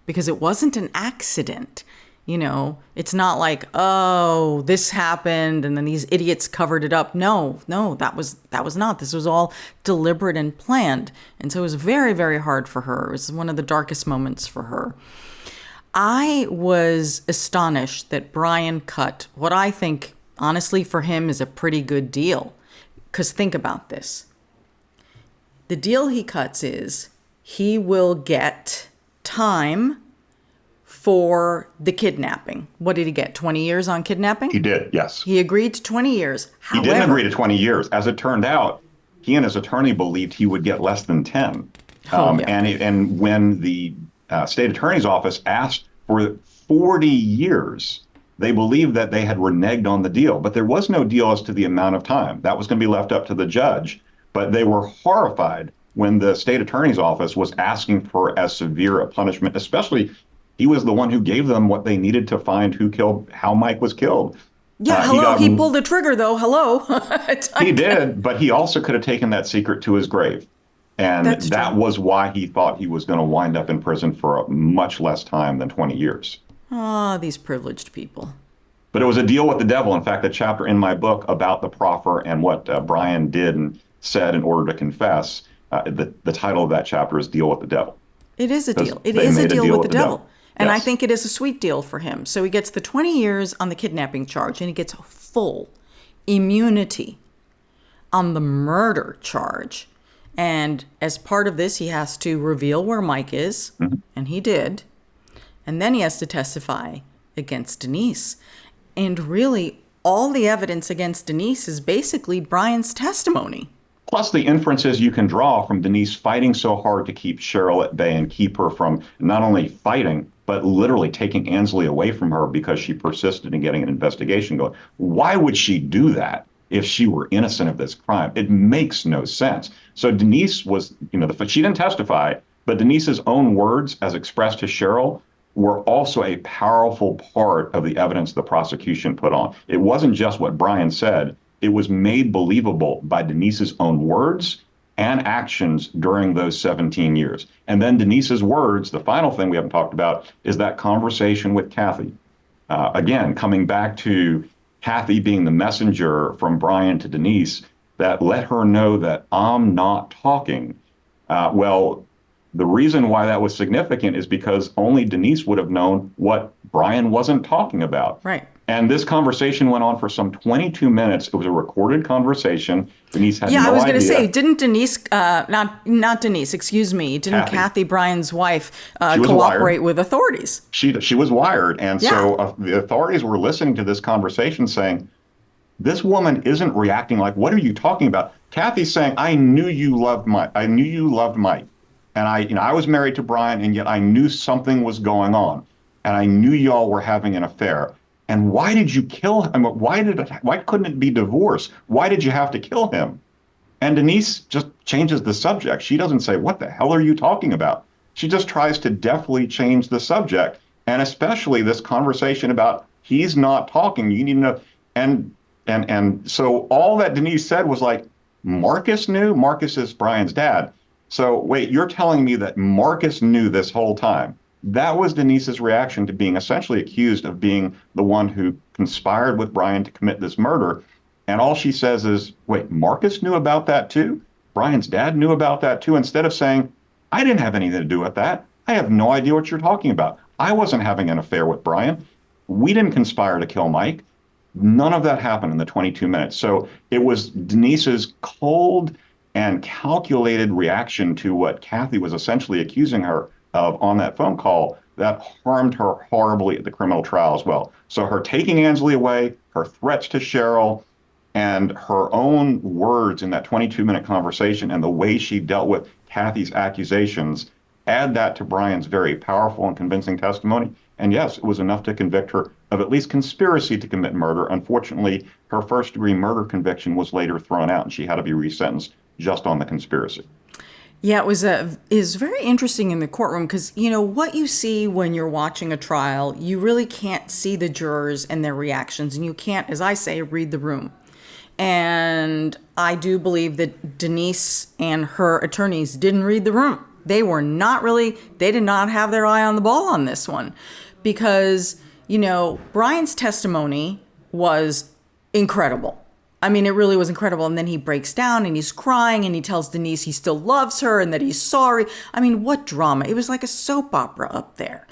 because it wasn't an accident. You know, it's not like, oh, this happened and then these idiots covered it up. No, that was not. This was all deliberate and planned. And so it was very, very hard for her. It was one of the darkest moments for her. I was astonished that Brian cut what I think, honestly, for him is a pretty good deal. Because think about this. The deal he cuts is he will get time for the kidnapping. What did he get? 20 years on kidnapping? He did, yes. He agreed to 20 years. He didn't agree to 20 years. As it turned out, he and his attorney believed he would get less than 10. And when the state attorney's office asked for 40 years, they believed that they had reneged on the deal. But there was no deal as to the amount of time. That was going to be left up to the judge. But they were horrified when the state attorney's office was asking for as severe a punishment, especially he was the one who gave them what they needed to find how Mike was killed. Yeah, he pulled the trigger, though. Hello. He did, but he also could have taken that secret to his grave. And that was why he thought he was going to wind up in prison for much less time than 20 years. Ah, these privileged people. But it was a deal with the devil. In fact, the chapter in my book about the proffer and what Brian did and said in order to confess, the title of that chapter is Deal with the Devil. It is a deal. It is a deal with the devil. And yes. I think it is a sweet deal for him. So he gets the 20 years on the kidnapping charge, and he gets full immunity on the murder charge. And as part of this, he has to reveal where Mike is, and he did. And then he has to testify against Denise. And really, all the evidence against Denise is basically Brian's testimony. Plus the inferences you can draw from Denise fighting so hard to keep Cheryl at bay and keep her from not only fighting, but literally taking Ansley away from her because she persisted in getting an investigation going. Why would she do that if she were innocent of this crime? It makes no sense. So Denise was, she didn't testify, but Denise's own words as expressed to Cheryl were also a powerful part of the evidence the prosecution put on. It wasn't just what Brian said. It was made believable by Denise's own words and actions during those 17 years. And then Denise's words, the final thing we haven't talked about, is that conversation with Kathy. Again, coming back to Kathy being the messenger from Brian to Denise that let her know that I'm not talking. Well, the reason why that was significant is because only Denise would have known what Brian wasn't talking about. Right. And this conversation went on for some 22 minutes. It was a recorded conversation. Denise had no idea. Yeah, I was going to say, didn't Denise, not Denise, excuse me, didn't Kathy, Brian's wife, cooperate with authorities? She was wired. And so the authorities were listening to this conversation saying, this woman isn't reacting like, what are you talking about? Kathy's saying, I knew you loved Mike. And I was married to Brian, and yet I knew something was going on. And I knew y'all were having an affair. And why did you kill him? Why couldn't it be divorce? Why did you have to kill him? And Denise just changes the subject. She doesn't say, what the hell are you talking about? She just tries to deftly change the subject. And especially this conversation about he's not talking, you need to know. And so all that Denise said was like, Marcus knew? Marcus is Brian's dad. So wait, you're telling me that Marcus knew this whole time? That was Denise's reaction to being essentially accused of being the one who conspired with Brian to commit this murder. And all she says is, wait, Marcus knew about that too? Brian's dad knew about that too? Instead of saying, I didn't have anything to do with that. I have no idea what you're talking about. I wasn't having an affair with Brian. We didn't conspire to kill Mike. None of that happened in the 22 minutes. So it was Denise's cold and calculated reaction to what Kathy was essentially accusing her of on that phone call that harmed her horribly at the criminal trial as well. So her taking Ansley away, her threats to Cheryl, and her own words in that 22-minute conversation and the way she dealt with Kathy's accusations, add that to Brian's very powerful and convincing testimony. And yes, it was enough to convict her of at least conspiracy to commit murder. Unfortunately, her first-degree murder conviction was later thrown out, and she had to be resentenced just on the conspiracy. Yeah, it is very interesting in the courtroom because, what you see when you're watching a trial, you really can't see the jurors and their reactions, and you can't, as I say, read the room. And I do believe that Denise and her attorneys didn't read the room. They did not have their eye on the ball on this one because, Brian's testimony was incredible. I mean, it really was incredible. And then he breaks down and he's crying and he tells Denise he still loves her and that he's sorry. I mean, what drama. It was like a soap opera up there,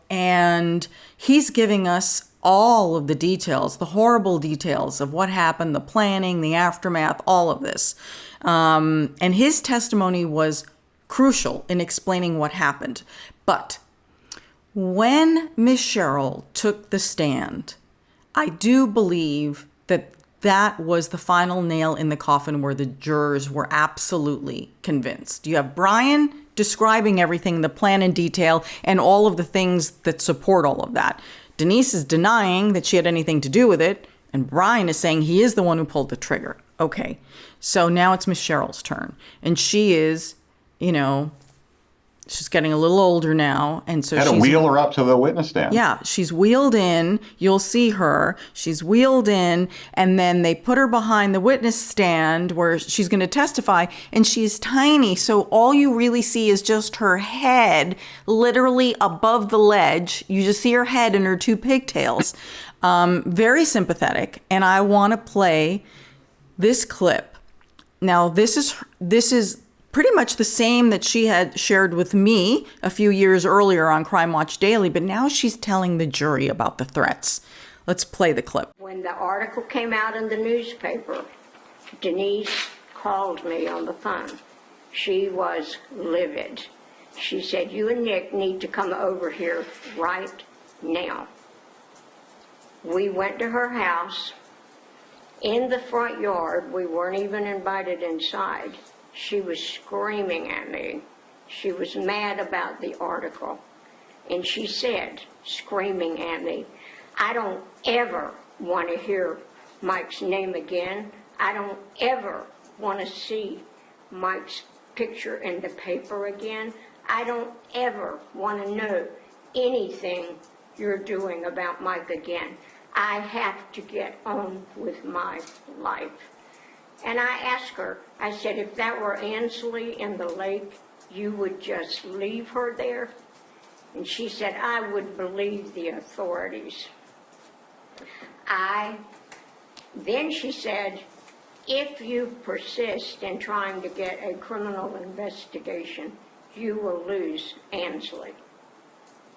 and he's giving us all of the details, the horrible details of what happened, the planning, the aftermath, all of this. And his testimony was crucial in explaining what happened. But when Miss Cheryl took the stand, I do believe that was the final nail in the coffin where the jurors were absolutely convinced. You have Brian describing everything, the plan in detail, and all of the things that support all of that. Denise is denying that she had anything to do with it, and Brian is saying he is the one who pulled the trigger. Okay, so now it's Miss Cheryl's turn, and she is, she's getting a little older now, and so had to wheel her up to the witness stand. Yeah, she's wheeled in. You'll see her. She's wheeled in, and then they put her behind the witness stand where she's going to testify, and she's tiny, so all you really see is just her head, literally above the ledge. You just see her head and her two pigtails. Very sympathetic, and I want to play this clip. Now, this is pretty much the same that she had shared with me a few years earlier on Crime Watch Daily, but now she's telling the jury about the threats. Let's play the clip. When the article came out in the newspaper, Denise called me on the phone. She was livid. She said, you and Nick need to come over here right now. We went to her house. In the front yard, we weren't even invited inside. She was screaming at me. She was mad about the article. And she said, screaming at me, I don't ever want to hear Mike's name again. I don't ever want to see Mike's picture in the paper again. I don't ever want to know anything you're doing about Mike again. I have to get on with my life. And I asked her, I said, if that were Ansley in the lake, you would just leave her there? And she said, I would believe the authorities. Then she said, if you persist in trying to get a criminal investigation, you will lose Ansley.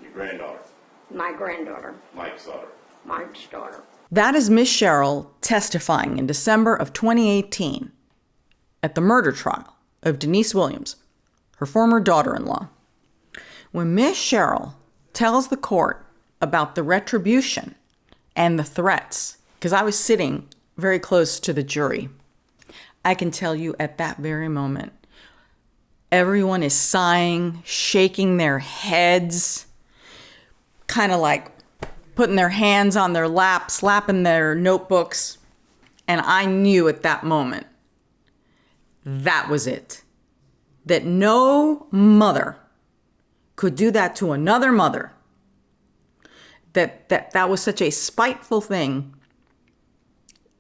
Your granddaughter. My granddaughter. Mike's daughter. Mike's daughter. That is Miss Cheryl testifying in December of 2018 at the murder trial of Denise Williams, her former daughter-in-law. When Miss Cheryl tells the court about the retribution and the threats, because I was sitting very close to the jury, I can tell you at that very moment, everyone is sighing, shaking their heads, kind of like, putting their hands on their lap, slapping their notebooks. And I knew at that moment that was it. That no mother could do that to another mother. That was such a spiteful thing.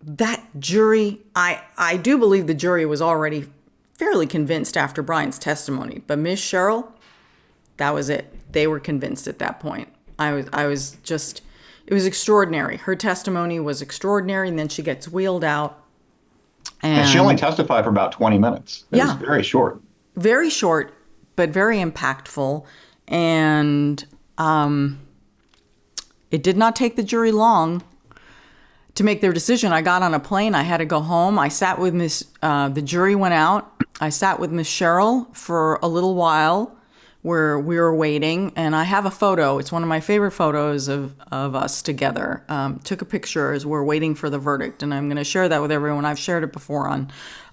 That jury, I do believe the jury was already fairly convinced after Brian's testimony. But Miss Cheryl, that was it. They were convinced at that point. I was just, it was extraordinary. Her testimony was extraordinary, and then she gets wheeled out. And she only testified for about 20 minutes. It was very short. Very short, but very impactful. And it did not take the jury long to make their decision. I got on a plane. I had to go home. I sat with the jury went out. I sat with Miss Cheryl for a little while where we were waiting. And I have a photo. It's one of my favorite photos of us together. Took a picture as we're waiting for the verdict. And I'm going to share that with everyone. I've shared it before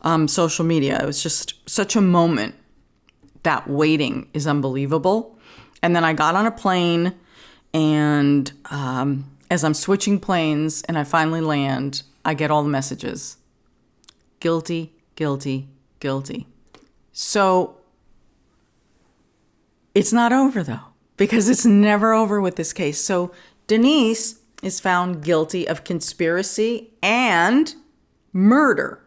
on social media. It was just such a moment. That waiting is unbelievable. And then I got on a plane, and as I'm switching planes and I finally land, I get all the messages. Guilty, guilty, guilty. So it's not over, though, because it's never over with this case. So Denise is found guilty of conspiracy and murder.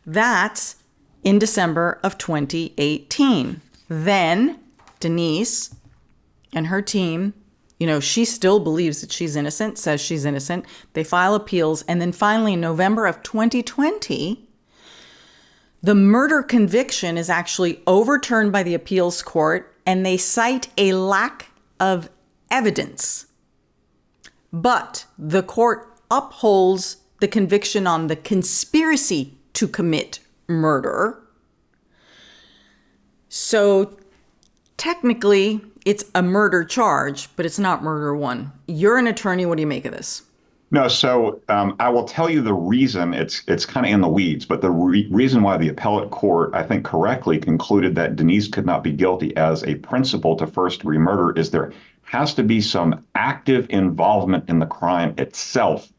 That's in December of 2018. Then Denise and her team, she still believes that she's innocent, says she's innocent. They file appeals. And then finally, in November of 2020, the murder conviction is actually overturned by the appeals court, and they cite a lack of evidence. But the court upholds the conviction on the conspiracy to commit murder. So technically, it's a murder charge, but it's not murder one. You're an attorney. What do you make of this? No, so I will tell you the reason. It's kind of in the weeds, but the reason why the appellate court, I think, correctly concluded that Denise could not be guilty as a principal to first-degree murder is there has to be some active involvement in the crime itself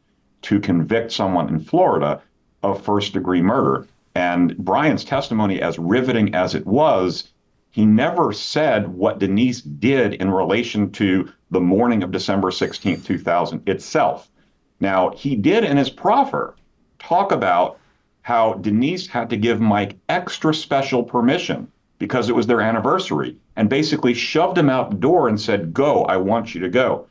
to convict someone in Florida of first-degree murder. And Brian's testimony, as riveting as it was, he never said what Denise did in relation to the morning of December 16th, 2000 itself. Now, he did in his proffer talk about how Denise had to give Mike extra special permission because it was their anniversary, and basically shoved him out the door and said, "Go, I want you to go."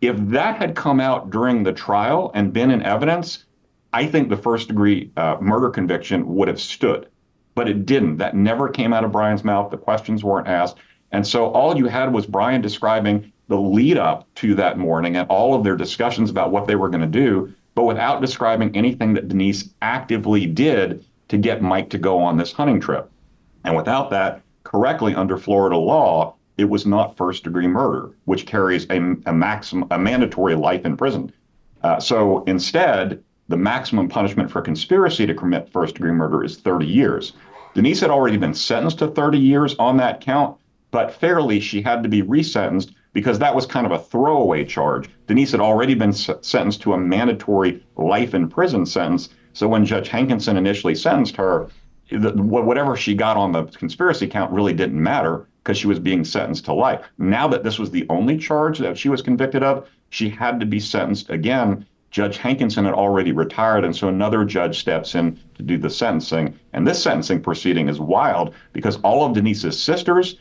If that had come out during the trial and been in evidence, I think the first-degree murder conviction would have stood. But it didn't. That never came out of Brian's mouth. The questions weren't asked. And so all you had was Brian describing the lead up to that morning and all of their discussions about what they were going to do, but without describing anything that Denise actively did to get Mike to go on this hunting trip. And without that, correctly under Florida law, it was not first-degree murder, which carries a mandatory life in prison. So instead, the maximum punishment for conspiracy to commit first-degree murder is 30 years. Denise had already been sentenced to 30 years on that count, but fairly she had to be resentenced because that was kind of a throwaway charge. Denise had already been sentenced to a mandatory life in prison sentence. So when Judge Hankinson initially sentenced her, whatever she got on the conspiracy count really didn't matter because she was being sentenced to life. Now that this was the only charge that she was convicted of, she had to be sentenced again. Judge Hankinson had already retired, and so another judge steps in to do the sentencing. And this sentencing proceeding is wild because all of Denise's sisters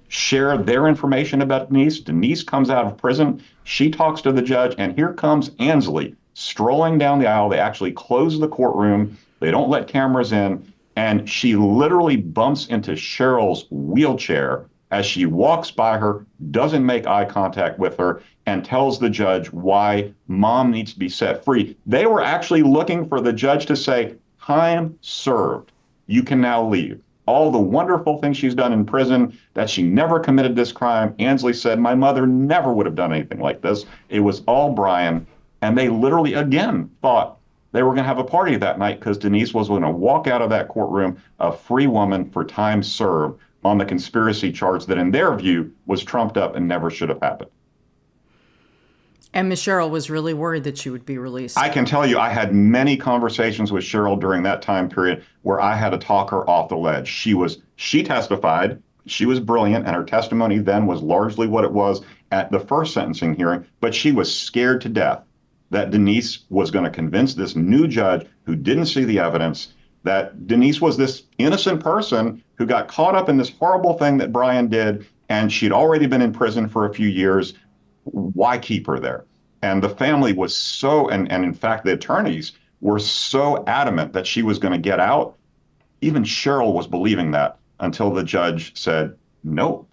share their information about Denise. Denise comes out of prison. She talks to the judge, and here comes Ansley strolling down the aisle. They actually close the courtroom. They don't let cameras in. And she literally bumps into Cheryl's wheelchair as she walks by her, doesn't make eye contact with her, and tells the judge why mom needs to be set free. They were actually looking for the judge to say, "Time served. You can now leave." All the wonderful things she's done in prison, that she never committed this crime. Ansley said, "My mother never would have done anything like this." It was all Brian. And they literally, again, thought they were going to have a party that night because Denise was going to walk out of that courtroom a free woman for time served on the conspiracy charge that, in their view, was trumped up and never should have happened. And Miss Cheryl was really worried that she would be released. I can tell you, I had many conversations with Cheryl during that time period where I had to talk her off the ledge. She testified, she was brilliant, and her testimony then was largely what it was at the first sentencing hearing, but she was scared to death that Denise was going to convince this new judge who didn't see the evidence that Denise was this innocent person who got caught up in this horrible thing that Brian did, and she'd already been in prison for a few years. Why keep her there? And the family was so, and in fact, the attorneys were so adamant that she was going to get out. Even Cheryl was believing that until the judge said, no,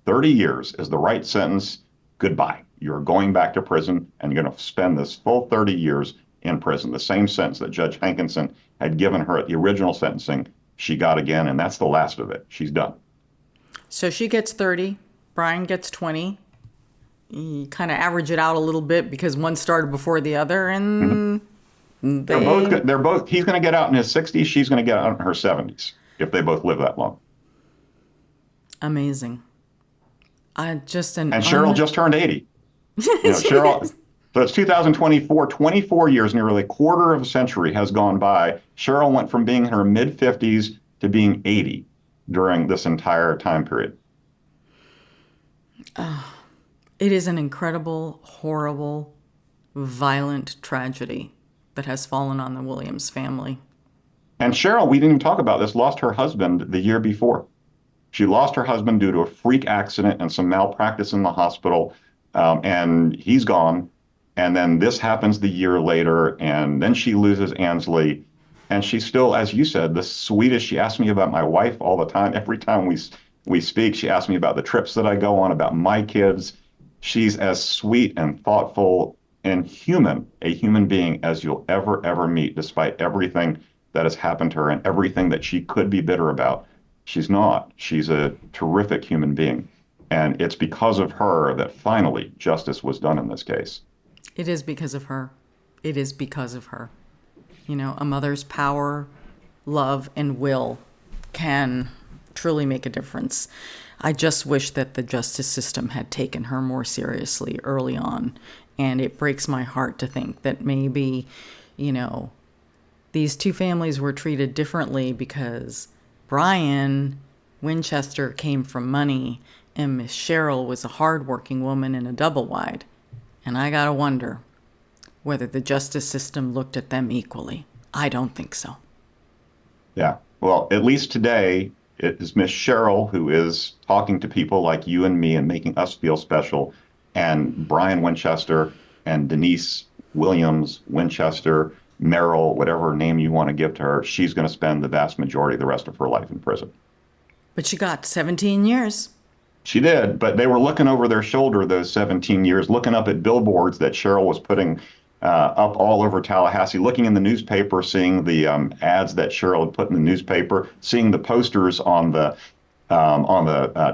30 years is the right sentence. Goodbye. You're going back to prison, and you're going to spend this full 30 years in prison. The same sentence that Judge Hankinson had given her at the original sentencing, she got again, and that's the last of it. She's done. So she gets 30, Brian gets 20. You kind of average it out a little bit because one started before the other, and They're both. He's going to get out in his 60s. She's going to get out in her 70s if they both live that long. Amazing. And Cheryl just turned 80. Cheryl. So it's 2024. 24 years, nearly a quarter of a century has gone by. Cheryl went from being in her mid 50s to being 80 during this entire time period. It is an incredible, horrible, violent tragedy that has fallen on the Williams family. And Cheryl, we didn't even talk about this, lost her husband the year before. She lost her husband due to a freak accident and some malpractice in the hospital, and he's gone. And then this happens the year later, and then she loses Ansley. And she's still, as you said, the sweetest. She asks me about my wife all the time. Every time we speak, she asks me about the trips that I go on, about my kids. She's as sweet and thoughtful and a human being as you'll ever meet, despite everything that has happened to her and everything that she could be bitter about. She's not. She's a terrific human being. And it's because of her that finally justice was done in this case. It is because of her. It is because of her. You know, a mother's power, love, and will can truly make a difference. I just wish that the justice system had taken her more seriously early on. And it breaks my heart to think that maybe, you know, these two families were treated differently because Brian Winchester came from money and Miss Cheryl was a hardworking woman in a double wide. And I gotta wonder whether the justice system looked at them equally. I don't think so. Yeah. Well, at least today, it is Miss Cheryl who is talking to people like you and me and making us feel special. And Brian Winchester and Denise Williams Winchester, Merrill, whatever name you want to give to her, she's going to spend the vast majority of the rest of her life in prison. But she got 17 years. She did, but they were looking over their shoulder those 17 years, looking up at billboards that Cheryl was putting up all over Tallahassee, looking in the newspaper, seeing the ads that Cheryl had put in the newspaper, seeing the posters on the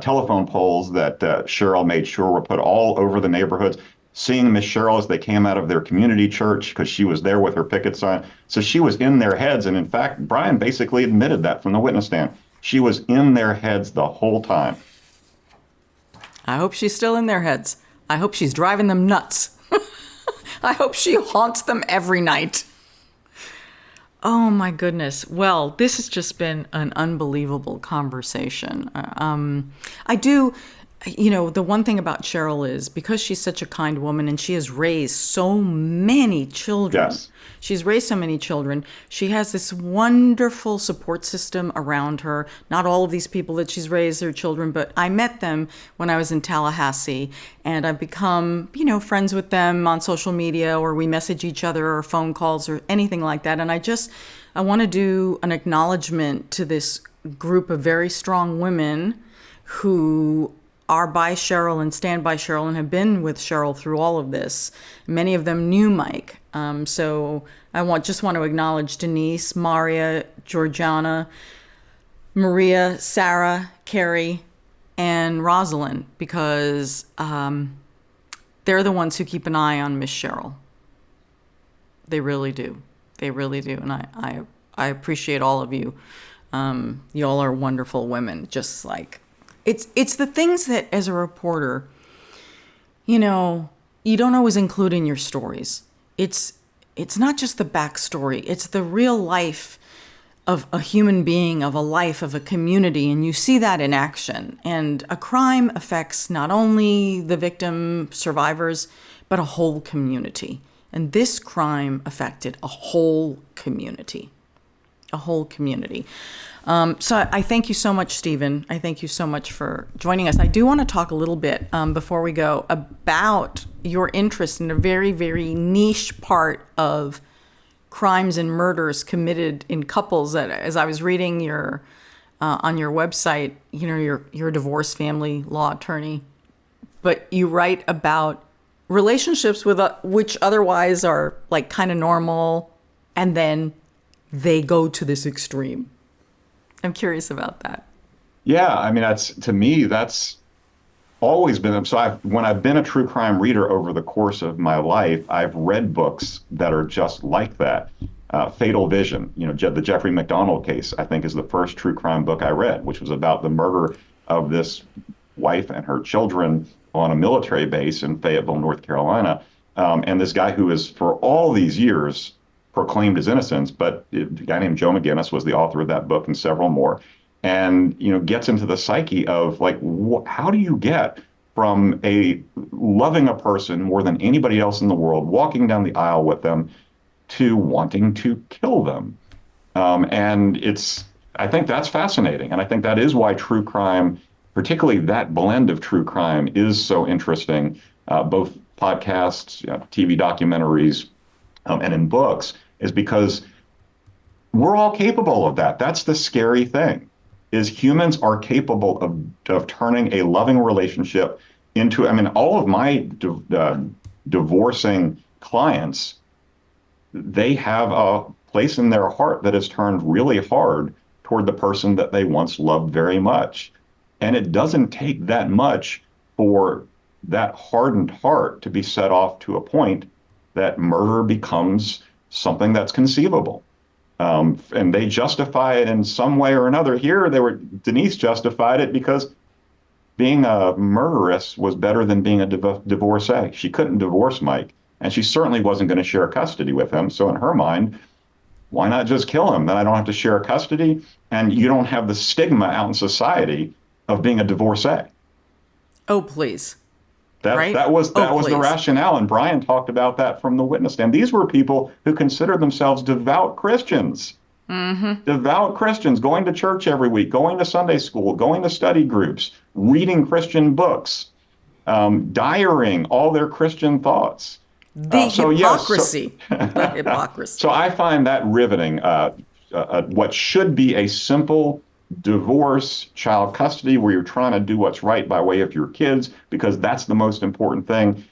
telephone poles that Cheryl made sure were put all over the neighborhoods, seeing Miss Cheryl as they came out of their community church because she was there with her picket sign. So she was in their heads. And in fact, Brian basically admitted that from the witness stand. She was in their heads the whole time. I hope she's still in their heads. I hope she's driving them nuts. I hope she haunts them every night. Oh my goodness. Well, this has just been an unbelievable conversation. The one thing about Cheryl is because she's such a kind woman and she has raised so many children. Yes. She's raised so many children. She has this wonderful support system around her. Not all of these people that she's raised are children, but I met them when I was in Tallahassee, and I've become, friends with them on social media, or we message each other or phone calls or anything like that. And I want to do an acknowledgement to this group of very strong women who are by Cheryl and stand by Cheryl and have been with Cheryl through all of this. Many of them knew Mike. So I just want to acknowledge Denise, Maria, Georgiana, Maria, Sarah, Carrie, and Rosalind, because they're the ones who keep an eye on Miss Cheryl. They really do. They really do. And I appreciate all of you. You all are wonderful women, just like... It's the things that, as a reporter, you don't always include in your stories. It's not just the backstory. It's the real life of a human being, of a life, of a community, and you see that in action. And a crime affects not only the victim survivors, but a whole community. And this crime affected a whole community. A whole community. So I thank you so much, Stephen. I thank you so much for joining us. I do want to talk a little bit before we go about your interest in a very, very niche part of crimes and murders committed in couples. That, as I was reading your on your website, you know, you're a divorced family law attorney, but you write about relationships with which otherwise are like kind of normal, and then they go to this extreme. I'm curious about that. Yeah, I mean, to me, that's always been. So when I've been a true crime reader over the course of my life, I've read books that are just like that. Fatal Vision, you know, the Jeffrey McDonald case, I think is the first true crime book I read, which was about the murder of this wife and her children on a military base in Fayetteville, North Carolina. And this guy who is, for all these years, proclaimed his innocence, but a guy named Joe McGinnis was the author of that book and several more, and gets into the psyche of like, how do you get from loving a person more than anybody else in the world, walking down the aisle with them, to wanting to kill them? And I think that's fascinating, and I think that is why true crime, particularly that blend of true crime, is so interesting. Both podcasts, TV documentaries, and in books, is because we're all capable of that. That's the scary thing, is humans are capable of turning a loving relationship into, I mean, all of my divorcing clients, they have a place in their heart that is turned really hard toward the person that they once loved very much. And it doesn't take that much for that hardened heart to be set off to a point that murder becomes something that's conceivable. And they justify it in some way or another. Here, Denise justified it because being a murderess was better than being a divorcee. She couldn't divorce Mike, and she certainly wasn't going to share custody with him. So in her mind, why not just kill him? Then I don't have to share custody, and you don't have the stigma out in society of being a divorcee. Oh, please. That was the rationale, and Brian talked about that from the witness stand. These were people who considered themselves devout Christians. Mm-hmm. Devout Christians, going to church every week, going to Sunday school, going to study groups, reading Christian books, diarying all their Christian thoughts. The hypocrisy. The hypocrisy. So I find that riveting. What should be a simple divorce, child custody, where you're trying to do what's right by way of your kids, because that's the most important thing,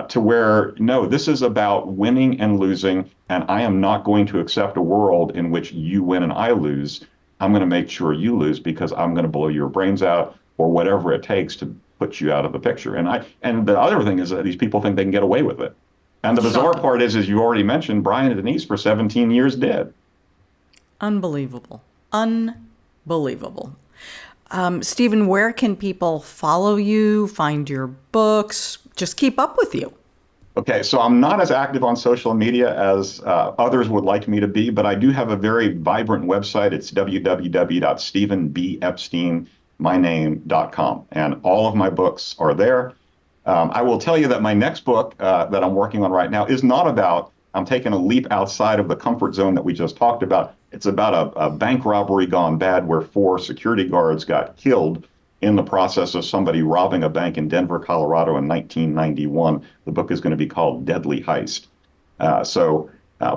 to where, no, this is about winning and losing, and I am not going to accept a world in which you win and I lose. I'm going to make sure you lose because I'm going to blow your brains out or whatever it takes to put you out of the picture. And the other thing is that these people think they can get away with it. And the bizarre part is, as you already mentioned, Brian and Denise for 17 years did. Unbelievable. Unbelievable. Stephen, where can people follow you, find your books, just keep up with you? Okay, so I'm not as active on social media as others would like me to be, but I do have a very vibrant website. It's www.stephenbepstein.com, and all of my books are there. I will tell you that my next book that I'm working on right now is not about, I'm taking a leap outside of the comfort zone that we just talked about. It's about a bank robbery gone bad where 4 security guards got killed in the process of somebody robbing a bank in Denver, Colorado in 1991. The book is going to be called Deadly Heist. So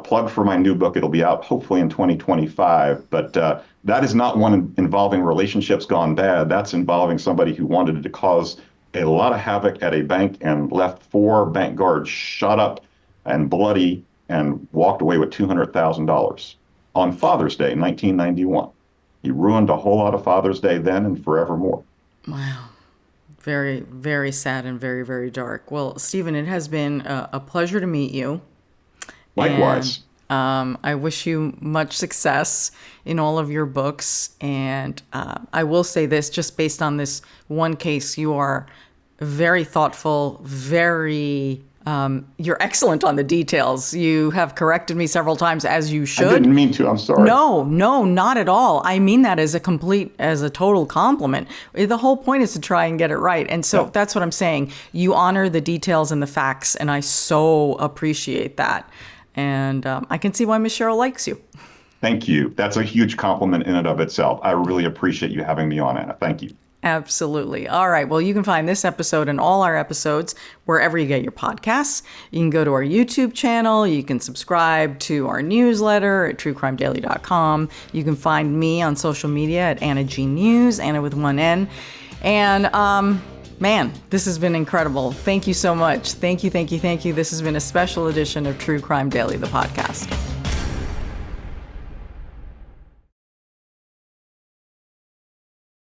plug for my new book. It'll be out hopefully in 2025. But that is not one involving relationships gone bad. That's involving somebody who wanted to cause a lot of havoc at a bank and left 4 bank guards shot up and bloody and walked away with $200,000 on Father's Day, 1991. He ruined a whole lot of Father's Day then and forevermore. Wow. Very, very sad and very, very dark. Well, Stephen, it has been a pleasure to meet you. Likewise. And, I wish you much success in all of your books. And I will say this, just based on this one case, you are very thoughtful, very You're excellent on the details. You have corrected me several times, as you should. I didn't mean to. I'm sorry. No, not at all. I mean that as a total compliment. The whole point is to try and get it right. And so that's what I'm saying. You honor the details and the facts, and I so appreciate that. And I can see why Miss Cheryl likes you. Thank you. That's a huge compliment in and of itself. I really appreciate you having me on, Anna. Thank you. Absolutely. All right. Well, you can find this episode and all our episodes wherever you get your podcasts. You can go to our YouTube channel. You can subscribe to our newsletter at truecrimedaily.com. You can find me on social media at Anna G News, Anna with one N. And man, this has been incredible. Thank you so much. Thank you. This has been a special edition of True Crime Daily, the podcast.